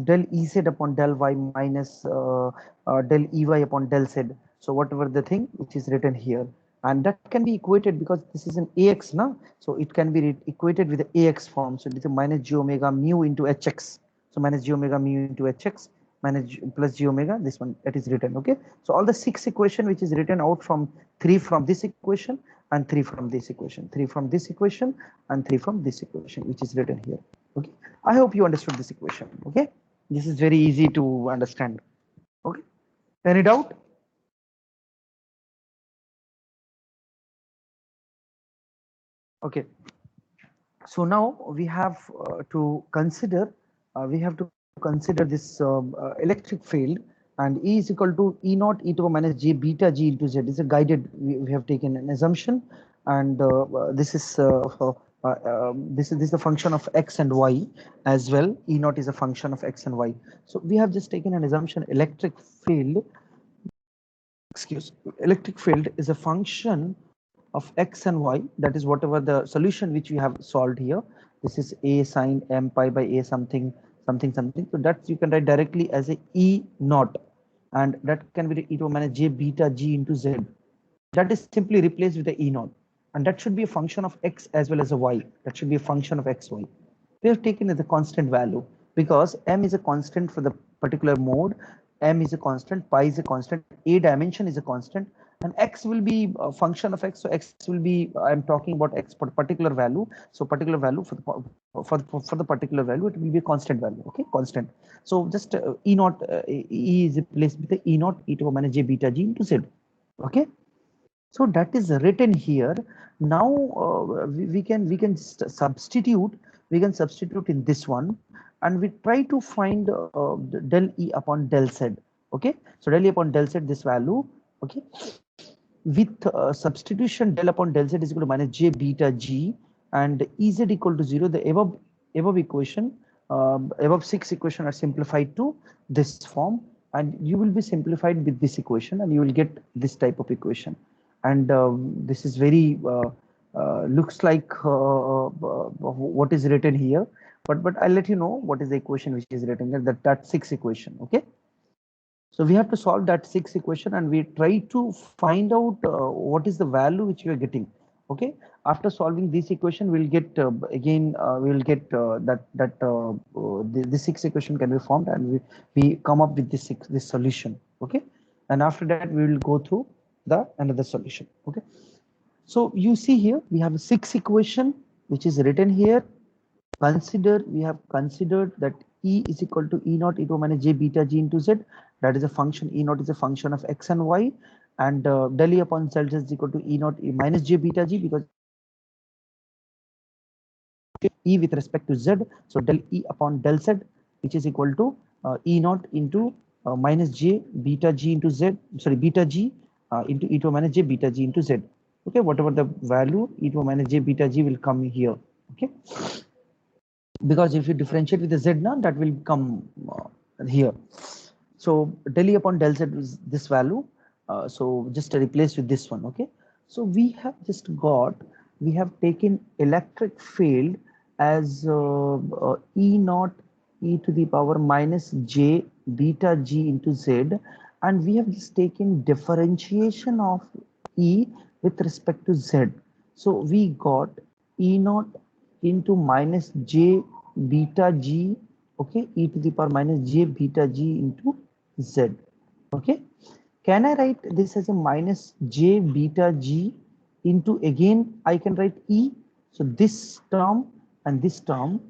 del Ez upon del y minus del Ey upon del z. So whatever the thing which is written here, and that can be equated because this is an ax now, so it can be equated with the ax form. So it is a minus g omega mu into hx. So minus g omega mu into hx minus plus g omega, this one that is written, okay. So all the 6 equation which is written out from 3 from this equation and 3 from this equation, 3 from this equation and 3 from this equation which is written here, okay. I hope you understood this equation, okay. This is very easy to understand, okay. Any doubt? Okay, so now we have to consider this electric field, and E is equal to E naught e to the minus j beta g into z. This is a guided, we have taken an assumption, and this is this is the function of x and y as well. E naught is a function of x and y. So we have just taken an assumption electric field, electric field is a function of x and y, that is whatever the solution which we have solved here. This is a sine m pi by a something something something, so that you can write directly as a E naught, and that can be e to minus j beta g into z. That is simply replaced with the E naught, and that should be a function of x as well as a y. That should be a function of x y. We have taken as a constant value because m is a constant for the particular mode, m is a constant, pi is a constant, a dimension is a constant, and x will be a function of x. So x will be, I'm talking about x for particular value. So particular value for the particular value, it will be a constant value, okay, constant. So just E naught, E is replaced with the E naught e to the minus j beta g into z, okay. So that is written here. Now we can substitute, in this one, and we try to find del E upon del Z, okay. So del E upon del Z, this value, okay, with substitution del upon del Z is equal to minus j beta g and Ez equal to 0. The above equation, above 6 equation are simplified to this form, and you will be simplified with this equation, and you will get this type of equation. And this is very looks like what is written here, but I'll let you know what is the equation which is written there, that 6 equation, okay. So we have to solve that 6 equation, and we try to find out what is the value which we are getting, okay. After solving this equation, we'll get again we will get the 6 equation can be formed, and we come up with this solution, okay. And after that we will go through the another solution, okay. So you see here we have a 6 equation which is written here. We have considered that E is equal to E naught e to minus j beta g into z. That is a function. E naught is a function of x and y, and del E upon z is equal to E naught e minus j beta g, because E with respect to z. So del E upon del z, which is equal to E naught into minus j beta g into z. Sorry, beta g into e to minus j beta g into z. Okay, whatever the value, e to minus j beta g will come here. Okay, because if you differentiate with the z now, that will come here. So del E upon del z is this value. So just replace with this one. Okay, so we have taken electric field as E naught e to the power minus j beta g into z, and we have just taken differentiation of E with respect to z. So we got E naught into minus j beta g, okay, e to the power minus j beta g into z. Okay, can I write this as a minus j beta g into, again I can write E. So this term and this term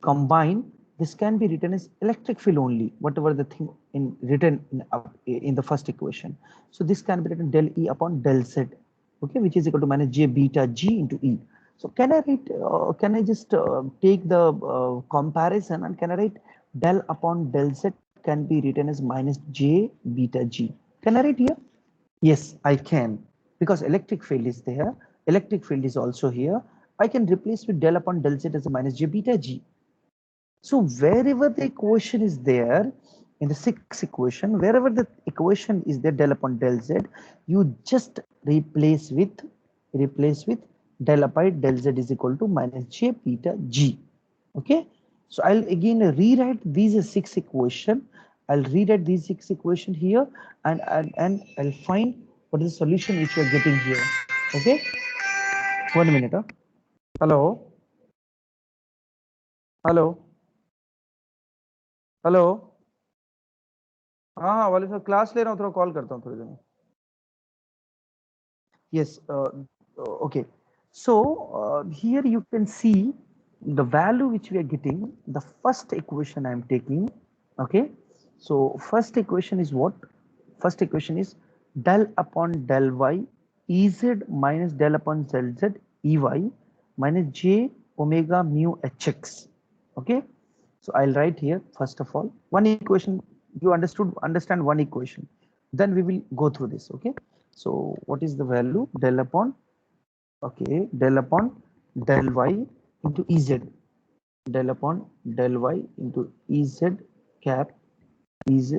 combine, this can be written as electric field only, whatever the thing written in the first equation. So this can be written del E upon del Z, okay, which is equal to minus j beta g into E. So can I write, can I just take the comparison, and can I write del upon del Z can be written as minus j beta g. Can I write here? Yes, I can, because electric field is there. Electric field is also here. I can replace with del upon del Z as a minus j beta g. So wherever the equation is there, in the sixth equation, wherever the equation is there, del upon del z, you just replace with del upon del z is equal to minus j beta g. Okay, so I'll again rewrite these six equation. I'll rewrite these six equation here, and I'll find what is the solution which we are getting here. Okay, 1 minute. Huh? Hello, hello, hello. हाँ वाले sir class ले रहा हूँ, थोड़ा call करता हूँ थोड़ी देर में. Yes, okay. So here you can see the value which we are getting. The first equation I am taking. Okay. So first equation is what? First equation is del upon del y Ez minus del upon del z Ey minus j omega mu hx. Okay. So I'll write here first of all one equation. You understand one equation. Then we will go through this. Okay. So what is the value? Del upon, okay, del upon del y into Ez. Del upon del y into Ez cap Ez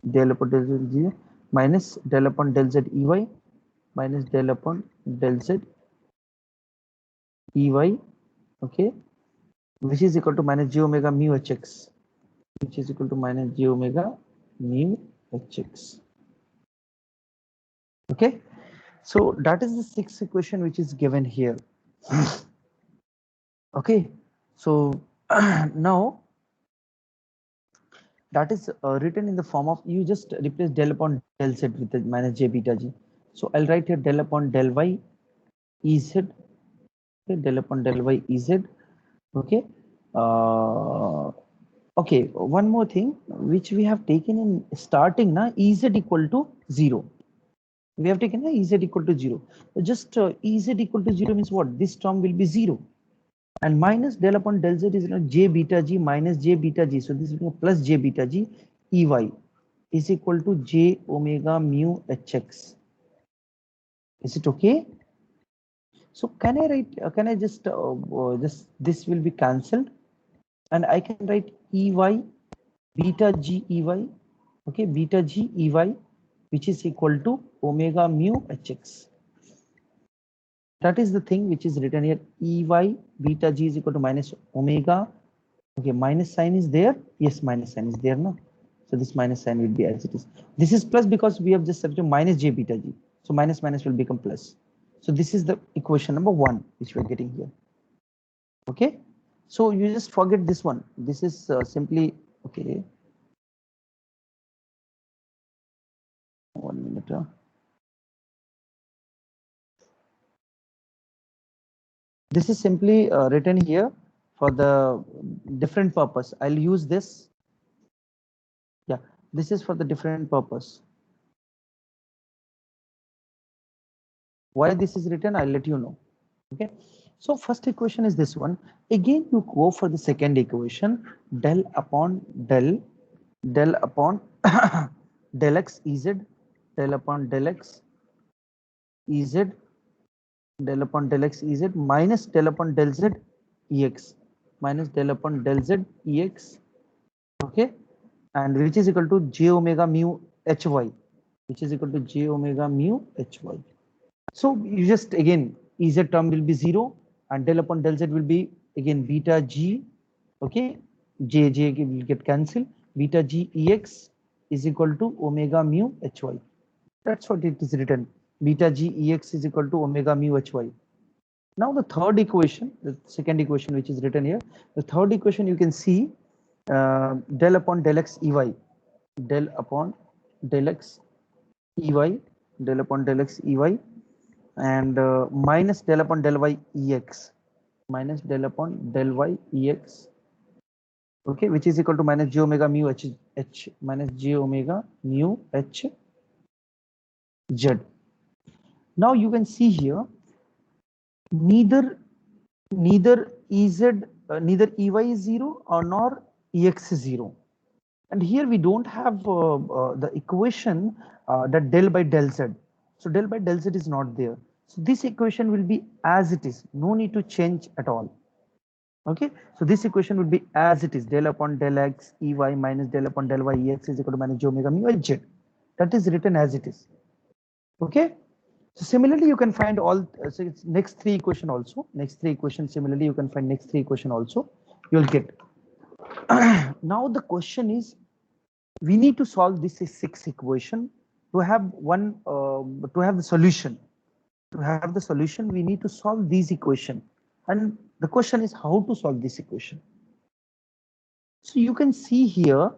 del upon del z minus del upon del z Ey minus del upon del z Ey, okay, which is equal to minus j omega mu hx, which is equal to minus j omega mu hx. Okay, so that is the sixth equation which is given here. Okay, so now that is written in the form of, you just replace del upon del z with the minus j beta g. So I'll write here del upon del y Ez, okay, del upon del y Ez. Okay, okay, one more thing which we have taken in starting na, Ez equal to 0. We have taken Ez equal to 0. Just Ez equal to 0 means what? This term will be 0. And minus del upon del z is j beta g minus j beta g. So this will be plus j beta g Ey is equal to j omega mu hx. Is it okay? So can I write? Can I just this will be cancelled, and I can write Ey beta g Ey. Okay, beta g Ey, which is equal to omega mu hx. That is the thing which is written here. Ey beta g is equal to minus omega. Okay, minus sign is there. Yes, minus sign is there now. So this minus sign will be as it is. This is plus because we have just substituted minus j beta g. So minus minus will become plus. So this is the equation number 1 which we are getting here. Okay, so you just forget this one. This is simply okay. 1 minute. This is simply written here for the different purpose. I'll use this. Yeah, this is for the different purpose. Why this is written, I'll let you know. Okay, so first equation is this one. Again, you go for the second equation, del upon del upon del x Ez, del upon del x Ez, del upon del x Ez minus del upon del z Ex, minus del upon del z Ex. Okay, and which is equal to j omega mu hy, which is equal to j omega mu hy. So you just again Ez term will be 0 and del upon del z will be again beta g. Okay, j will get cancelled. Beta g Ex is equal to omega mu hy. That's what it is written. Beta g Ex is equal to omega mu hy. Now the third equation, the second equation which is written here, the third equation you can see del upon del x Ey, del upon del x Ey, del upon del x Ey, and minus del upon del y Ex, minus del upon del y Ex, okay, which is equal to minus j omega mu h minus j omega mu h z. Now you can see here neither Ez neither Ey is 0 or nor Ex is 0, and here we don't have the equation that del by del z. So del by del z is not there. So this equation will be as it is. No need to change at all. Okay, so this equation would be as it is, del upon del x ey minus del upon del y ex is equal to minus j omega mu hz. That is written as it is. Okay, so similarly you can find all so it's next three equation also, next three equation, similarly you can find next three equation also, you'll get. Now the question is, we need to solve this six equation to have one to have the solution. To have the solution, we need to solve these equation, and the question is how to solve this equation. So you can see here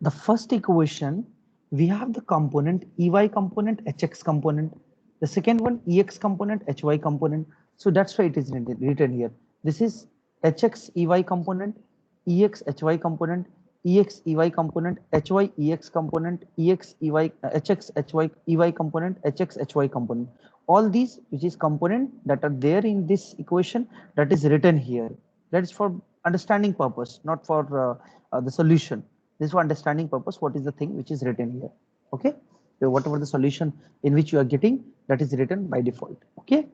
the first equation, we have the component ey component, hx component, the second one ex component, hy component. So that's why it is written here. This is hx ey component, ex hy component, ex ey component, hy ex component, ex ey hx hy ey component, hx hy component. All these which is component that are there in this equation, that is written here. That is for understanding purpose, not for the solution. This is for understanding purpose, what is the thing which is written here. Okay, so whatever the solution in which you are getting, that is written by default. Okay,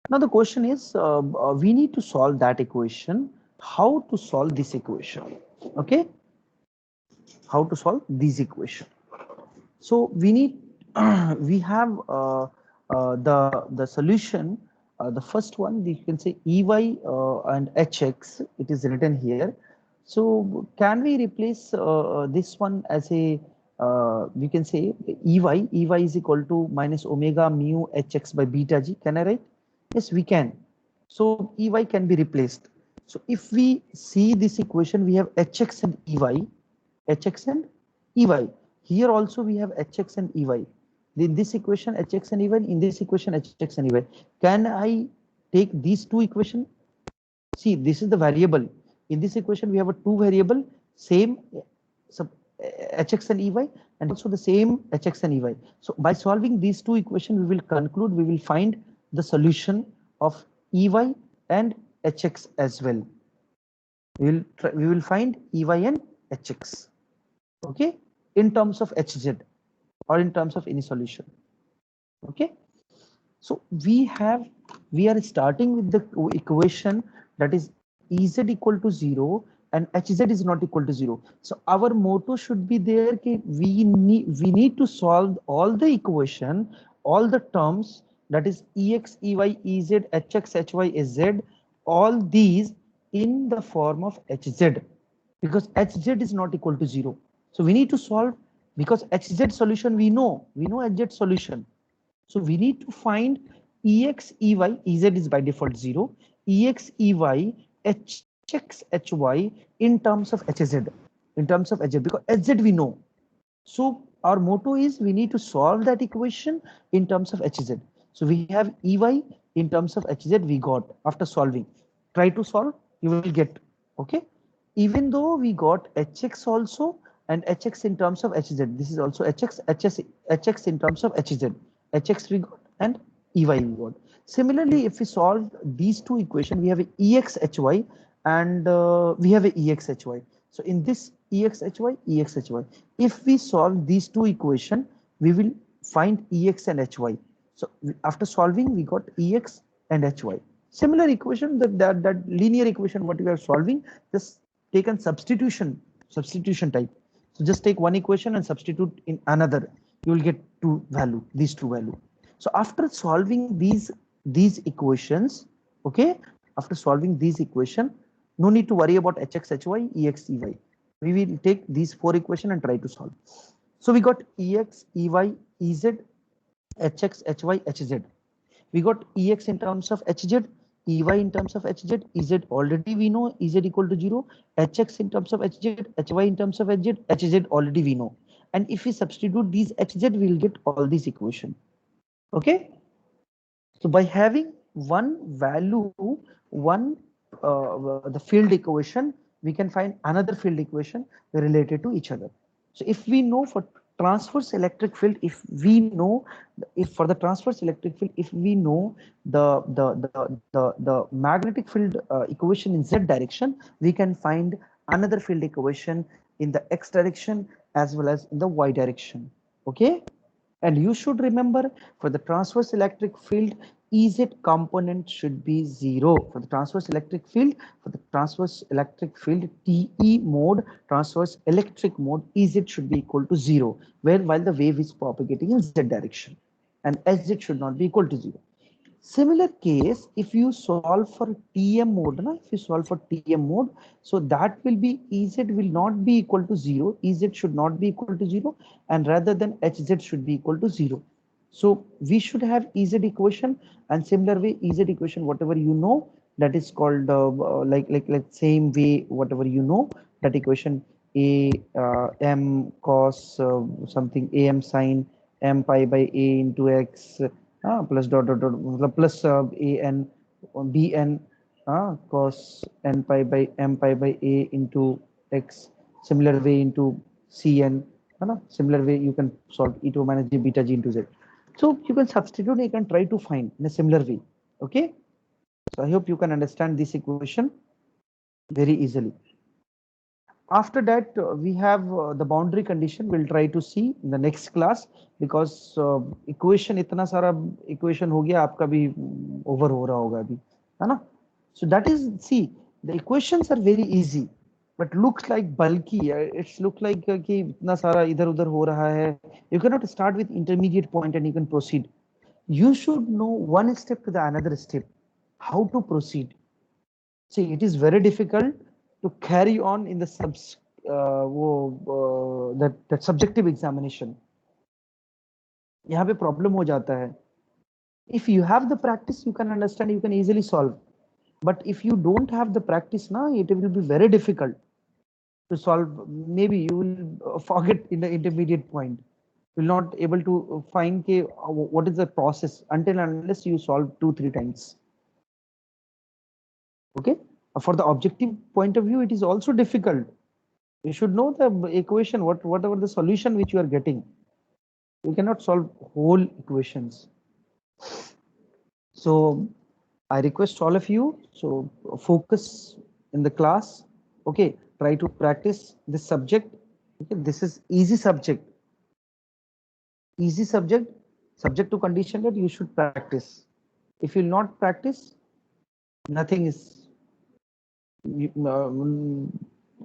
now the question is, we need to solve that equation. How to solve this equation? Okay, how to solve this equation? So we need we have the solution. The first one, you can say ey and hx, it is written here. So can we replace this one as a we can say ey is equal to minus omega mu hx by beta g. Can I write? Yes, we can. So ey can be replaced. So if we see this equation, we have hx and ey, hx and ey. Here also we have hx and ey. In this equation hx and ey, in this equation hx and ey. Can I take these two equation? See, this is the variable. In this equation we have a two variable, same hx and ey, and also the same hx and ey. So by solving these two equations, we will conclude, we will find the solution of ey and hx as well. We will find ey and hx. Okay, in terms of hz or in terms of any solution. Okay, so we are starting with the equation that is ez equal to 0 and hz is not equal to 0. So our motto should be there कि we need to solve all the equation, all the terms, that is ex ey ez hx hy z, all these in the form of hz, because hz is not equal to 0. So we need to solve, because hz solution we know hz solution. So we need to find ex ey, ez is by default 0, ex ey hx hy in terms of hz, in terms of hz, because hz we know. So our motto is we need to solve that equation in terms of hz. So we have ey in terms of hz we got after solving. Try to solve, you will get. Okay, even though we got hx also and hx in terms of hz, this is also hx in terms of hz, hx we got and ey we got. Similarly, if we solve these two equations, we have a ex hy and we have a ex hy. So in this ex hy, if we solve these two equations, we will find ex and hy. So after solving, we got ex and hy. Similar equation, that linear equation what we are solving, just taken substitution type. So just take one equation and substitute in another, you will get these two value. So after solving these equations, okay, after solving these equation, no need to worry about hx hy ex ey. We will take these four equation and try to solve. So we got ex ey ez hx hy hz. We got ex in terms of hz, ey in terms of hz, ez already we know, ez equal to 0, hx in terms of hz, hy in terms of hz already we know. And if we substitute these hz, we will get all these equation. Okay, so by having one value, one the field equation, we can find another field equation related to each other. So if we know for transverse electric field, if for the transverse electric field, if we know the magnetic field equation in z direction, we can find another field equation in the x direction as well as in the y direction. Okay, and you should remember, for the transverse electric field, Ez component should be 0 for the transverse electric field. For the transverse electric field, TE mode, transverse electric mode, Ez should be equal to 0, where while the wave is propagating in Z direction, and Sz should not be equal to 0. Similar case, if you solve for TM mode, if you solve for TM mode, so that will be Ez will not be equal to 0, Ez should not be equal to 0, and rather than Hz should be equal to 0. So we should have Ez equation, and similar way Ez equation, whatever you know, that is called like same way whatever you know, that equation a m cos something am sine m pi by a into x plus dot dot dot plus a n b n cos n pi by m pi by a into x. Similar way into cn, similar way you can solve e to minus j beta g into z. So you can substitute, you can try to find in a similar way. Okay, so I hope you can understand this equation very easily. After that, we have the boundary condition. We'll try to see in the next class, because equation इतना सारा equation हो गया, आपका भी over हो रहा होगा अभी, है ना? So that is, see, the equations are very easy, but looks like bulky. It's look like कि इतना सारा इधर उधर हो रहा है. You cannot start with intermediate point and you can proceed. You should know one step to the another step, how to proceed. See, it is very difficult to carry on in the that subjective examination. यहाँ पे problem हो जाता है. If you have the practice, you can understand, you can easily solve. But if you don't have the practice now, it will be very difficult to solve. Maybe you will forget in the intermediate point. You will not able to find what is the process until unless you solve 2-3 times. Okay. For the objective point of view, it is also difficult. You should know the equation, whatever the solution which you are getting. You cannot solve whole equations. So I request all of you, so focus in the class. Okay, try to practice this subject. Okay, this is easy subject. Easy subject, subject to condition that you should practice. If you will not practice, nothing is.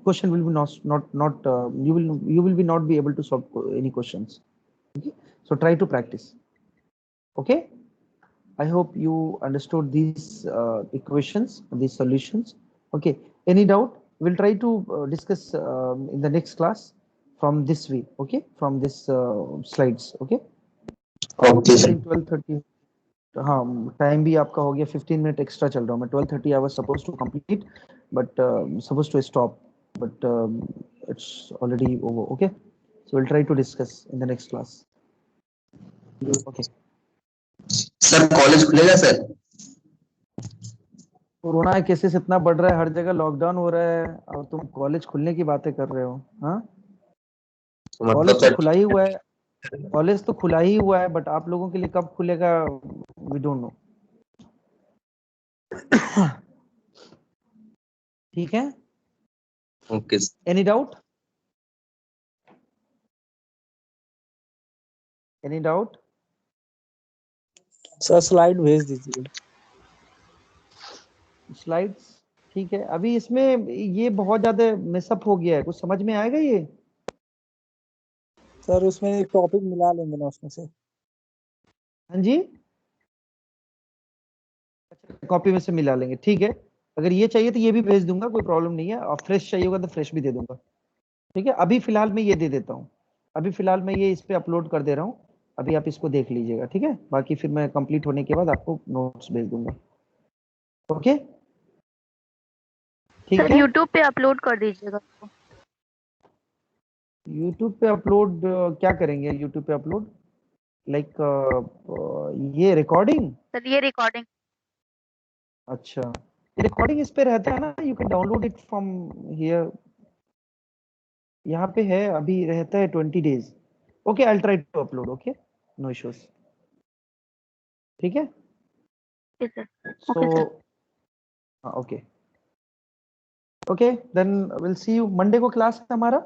Question will be not you will be not be able to solve any questions. Okay, so try to practice. Okay, I hope you understood these equations, these solutions. Okay, any doubt? We'll try to discuss in the next class from this way. Okay, from this slides. Okay. Okay, sir. 12:30. हाँ, time भी आपका हो गया, 15 minute extra चल रहा हूँ मैं. 12:30 I was supposed to complete, but supposed to stop, but it's already over. Okay, so we'll try to discuss in the next class. Okay. Sir college खुलेगा सर? कोरोना केसेस इतना बढ़ रहा है, हर जगह लॉकडाउन हो रहा है, और तुम कॉलेज खुलने की बातें कर रहे हो? हाँ, कॉलेज तो खुला ही हुआ है, कॉलेज तो खुला ही हुआ है, बट आप लोगों के लिए कब खुलेगा वी डोंट नो. ठीक है. Okay. Any doubt? Any doubt? Sir slide भेज दीजिए. स्लाइड्स ठीक है. अभी इसमें ये बहुत ज्यादा मिसअप हो गया है, कुछ समझ में आएगा ये? सर उसमें एक टॉपिक मिला लेंगे ना उसमें से. हाँ जी, कॉपी में से मिला लेंगे. ठीक है, अगर ये चाहिए तो ये भी भेज दूंगा, कोई प्रॉब्लम नहीं है. और फ्रेश चाहिए होगा तो फ्रेश भी दे दूंगा. ठीक है, अभी फिलहाल मैं ये दे देता हूँ. अभी फिलहाल मैं ये इस पे अपलोड कर दे रहा हूँ. अभी आप इसको देख लीजिएगा. ठीक है, बाकी फिर मैं कंप्लीट होने के बाद आपको नोट्स भेज दूंगा. ओके, ठीक है. यूट्यूब पे अपलोड कर दीजिएगा. यूट्यूब पे अपलोड क्या करेंगे? यूट्यूब पे अपलोड लाइक ये रिकॉर्डिंग? सर ये रिकॉर्डिंग. अच्छा, ये रिकॉर्डिंग इस पे रहता है ना, you can download it from here. यहाँ पे है, अभी रहता है 20 days. Okay, I will try to upload. Okay, no issues. ठीक है. So okay okay, then will see you Monday को. क्लास है हमारा.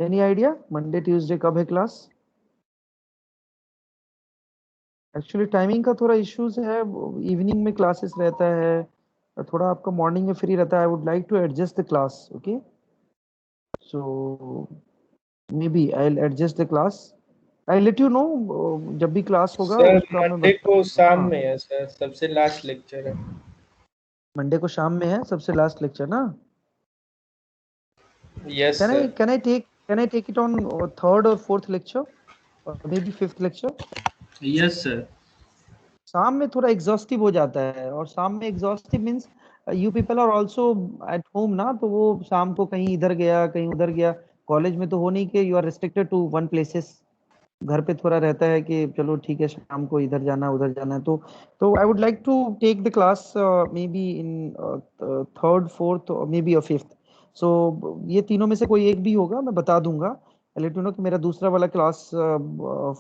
एनी आइडिया मंडे ट्यूसडे कब है क्लास? एक्चुअली टाइमिंग का थोड़ा इश्यूज है, इवनिंग में क्लासेस रहता है, थोड़ा आपका मॉर्निंग में फ्री रहता है. I would like to adjust the class. Okay, so maybe I will adjust the class. I let you know जब भी क्लास होगा सर उसका मैं मंडे को बता. शाम हाँ, में है सर, सबसे लास्ट लेक्चर है। मंडे को शाम में है सबसे लास्ट लेक्चर ना. Yes can I sir. Can I take it on third और फोर्थ लेक्चर और may be fifth lecture. Yes sir. शाम में थोड़ा एग्जॉस्टिव हो जाता है, और शाम में exhaustive means you people are also at home ना, तो वो शाम को कहीं इधर गया कहीं उधर गया. कॉलेज में तो हो नहीं कि you are restricted to one places. घर पे थोड़ा रहता है कि चलो ठीक है शाम को इधर जाना उधर जाना है. तो I would like to take the class maybe in third fourth maybe और फिफ्थ. सो ये तीनों में से कोई एक भी होगा, मैं बता दूंगा. लेट यू नो कि मेरा दूसरा वाला क्लास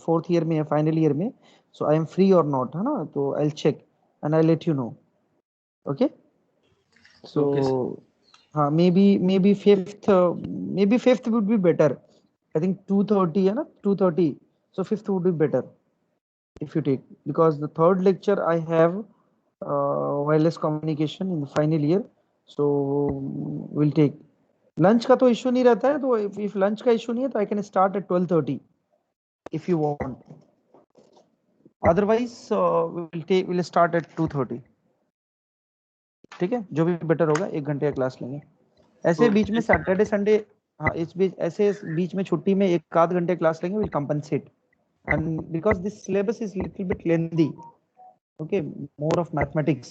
फोर्थ ईयर में है, फाइनल ईयर में. सो आई एम फ्री और नॉट, है ना, तो I will check and I let you know. Okay, so okay sir. हाँ, may B fifth would be better. I think 2:30 है ना, 2:30. So fifth would be better if you take, because the third lecture I have wireless communication in the final year. So we'll take. Lunch का तो issue नहीं रहता है, तो if lunch का issue नहीं है तो I can start at 12:30 if you want. Otherwise we'll start at 2:30. ठीक है, जो भी बेटर होगा, 1 घंटे का क्लास लेंगे. ऐसे बीच में सैटरडे संडे, हाँ इस बीच ऐसे बीच में छुट्टी में 1 आध घंटे क्लास लेंगे, will compensate. And because this syllabus is little bit lengthy, okay, more of mathematics.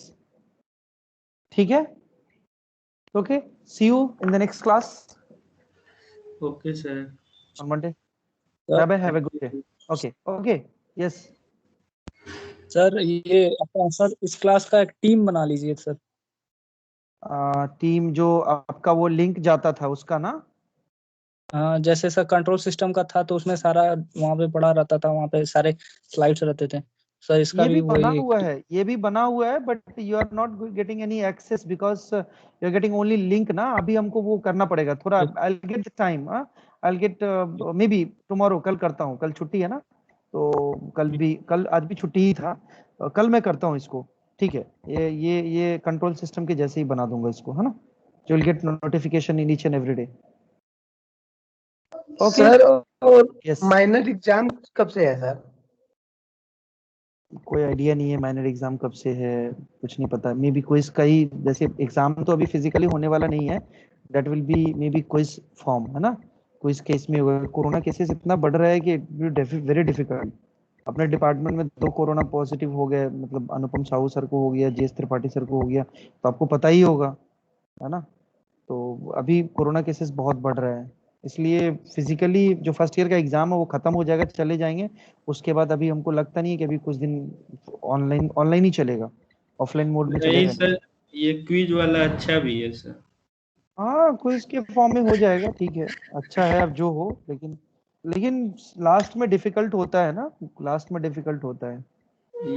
ठीक है, okay, see you in the next class okay sir. on Monday. Bye bye, have a good day. Okay, okay, yes. Sir ये अपना sir इस class का एक team बना लीजिए sir. Team जो आपका वो लिंक जाता था उसका ना. हाँ, जैसे सर कंट्रोल सिस्टम का था तो उसमें सारा वहाँ पे पड़ा रहता था, वहाँ पे सारे स्लाइड्स रहते थे. सर इसका ये भी बना वही हुआ है, ये भी बना हुआ है, but you are not getting any access because you are getting only link ना. अभी हमको वो करना पड़ेगा थोड़ा. I will get the time, I will get maybe tomorrow. कल करता हूँ, कल छुट्टी है ना, तो कल आज भी छुट्टी ही था. कल मैं करता हूँ इसको. ठीक है, ये कंट्रोल सिस्टम के जैसे ही बना दूंगा इसको, है ना. You will get notification in each and every day. Okay, sir और यस. माइनर एग्जाम कब से है सर? कोई आइडिया नहीं है माइनर एग्जाम कब से है, कुछ नहीं पता. मे बी क्विज का ही, जैसे एग्जाम तो अभी फिजिकली होने वाला नहीं है. That will be may be quiz form, है ना. क्विज केस में होगा. कोरोना केसेस इतना बढ़ रहा है कि वेरी डिफिकल्ट. अपने डिपार्टमेंट में 2 कोरोना पॉजिटिव हो गए, मतलब अनुपम साहू सर को हो गया, जेएस त्रिपाठी सर को हो गया, तो आपको पता ही होगा, है ना. तो अभी कोरोना केसेस बहुत बढ़ रहे हैं, इसलिए फिजिकली जो फर्स्ट ईयर का एग्जाम है वो खत्म हो जाएगा, चले जाएंगे. उसके बाद अभी हमको लगता नहीं है कि अभी कुछ दिन ऑनलाइन ऑनलाइन ही चलेगा, ऑफलाइन मोड में नहीं चलेगा नहीं. सर, ये क्विज वाला अच्छा भी है सर। हाँ, क्विज के फॉर्म में हो जाएगा, ठीक है, अच्छा है, अब जो हो. लेकिन लेकिन लास्ट में डिफिकल्ट होता है ना, लास्ट में डिफिकल्ट होता है.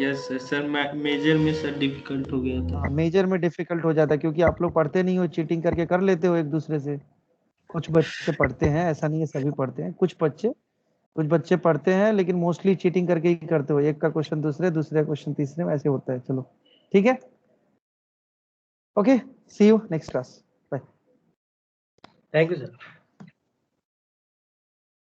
Yes sir. सर मेजर में सर डिफिकल्ट हो गया था। हाँ, मेजर में डिफिकल्ट हो जाता है, क्योंकि आप लोग पढ़ते नहीं हो, चीटिंग करके कर लेते हो एक दूसरे से. कुछ बच्चे पढ़ते हैं, ऐसा नहीं है सभी पढ़ते हैं, कुछ बच्चे पढ़ते हैं, लेकिन मोस्टली चीटिंग करके ही करते हो. एक का क्वेश्चन दूसरे, दूसरे का क्वेश्चन तीसरे में, ऐसे होता है. चलो ठीक है, okay, see you next class. Bye. Thank you sir.